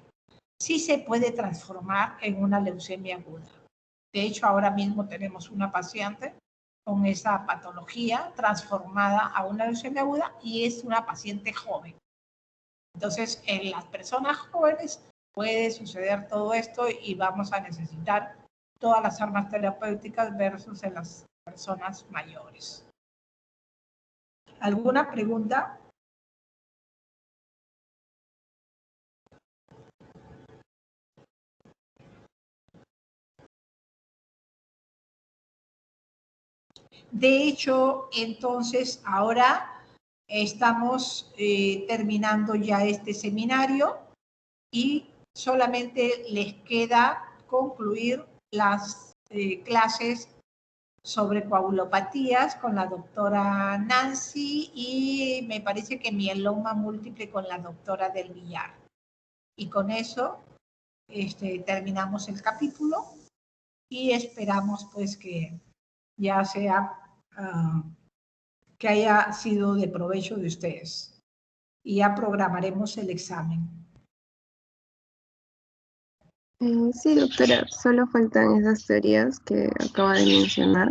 Speaker 5: Sí se puede transformar en una leucemia aguda. De hecho, ahora mismo tenemos una paciente con esa patología transformada a una leucemia aguda y es una paciente joven. Entonces, en las personas jóvenes puede suceder todo esto y vamos a necesitar todas las armas terapéuticas versus en las personas mayores. ¿Alguna pregunta? De hecho, entonces, ahora estamos terminando ya este seminario y solamente les queda concluir las clases sobre coagulopatías con la doctora Nancy y me parece que mieloma múltiple con la doctora Del Villar. Y con eso terminamos el capítulo y esperamos pues que ya sea, que haya sido de provecho de ustedes. Y ya programaremos el examen.
Speaker 6: Sí, doctora, solo faltan esas teorías que acaba de mencionar.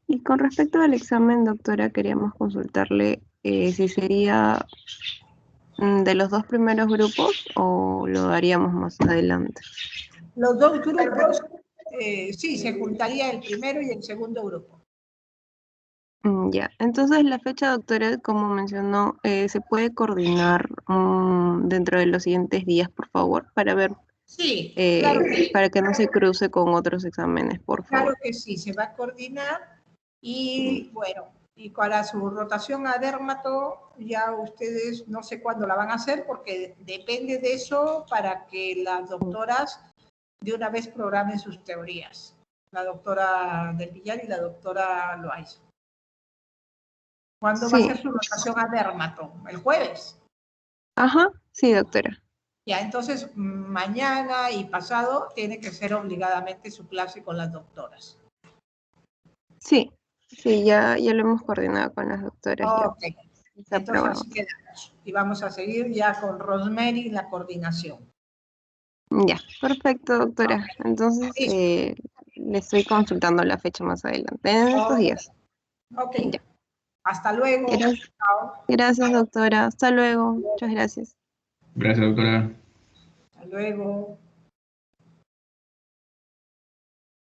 Speaker 6: Y con respecto al examen, doctora, queríamos consultarle si sería de los dos primeros grupos o lo daríamos más adelante.
Speaker 5: Los dos grupos, sí, se juntaría el primero y el segundo grupo.
Speaker 6: Ya, entonces la fecha, doctora, como mencionó, ¿se puede coordinar dentro de los siguientes días, por favor, para ver,
Speaker 5: Sí, claro que sí.
Speaker 6: para que no se cruce con otros exámenes, por favor?
Speaker 5: Claro que sí, se va a coordinar y bueno, y para su rotación a dermato, ya ustedes no sé cuándo la van a hacer porque depende de eso para que las doctoras de una vez programen sus teorías. La doctora Del Villar y la doctora Loaiza. ¿Cuándo va a ser su rotación a dermato? ¿El jueves?
Speaker 6: Ajá, sí, doctora.
Speaker 5: Ya, entonces mañana y pasado tiene que ser obligadamente su clase con las doctoras.
Speaker 6: Sí, ya lo hemos coordinado con las doctoras.
Speaker 5: Ok,
Speaker 6: Está
Speaker 5: entonces
Speaker 6: aprobado.
Speaker 5: así quedamos. Y vamos a seguir ya con Rosemary la coordinación.
Speaker 6: Ya, perfecto, doctora. Entonces,
Speaker 5: Listo.
Speaker 6: le estoy consultando la fecha más adelante, en estos días.
Speaker 5: Ok,
Speaker 6: Ya.
Speaker 5: hasta luego. Chao.
Speaker 6: Gracias, doctora. Hasta luego. Muchas gracias.
Speaker 1: Gracias, doctora.
Speaker 5: Hasta luego.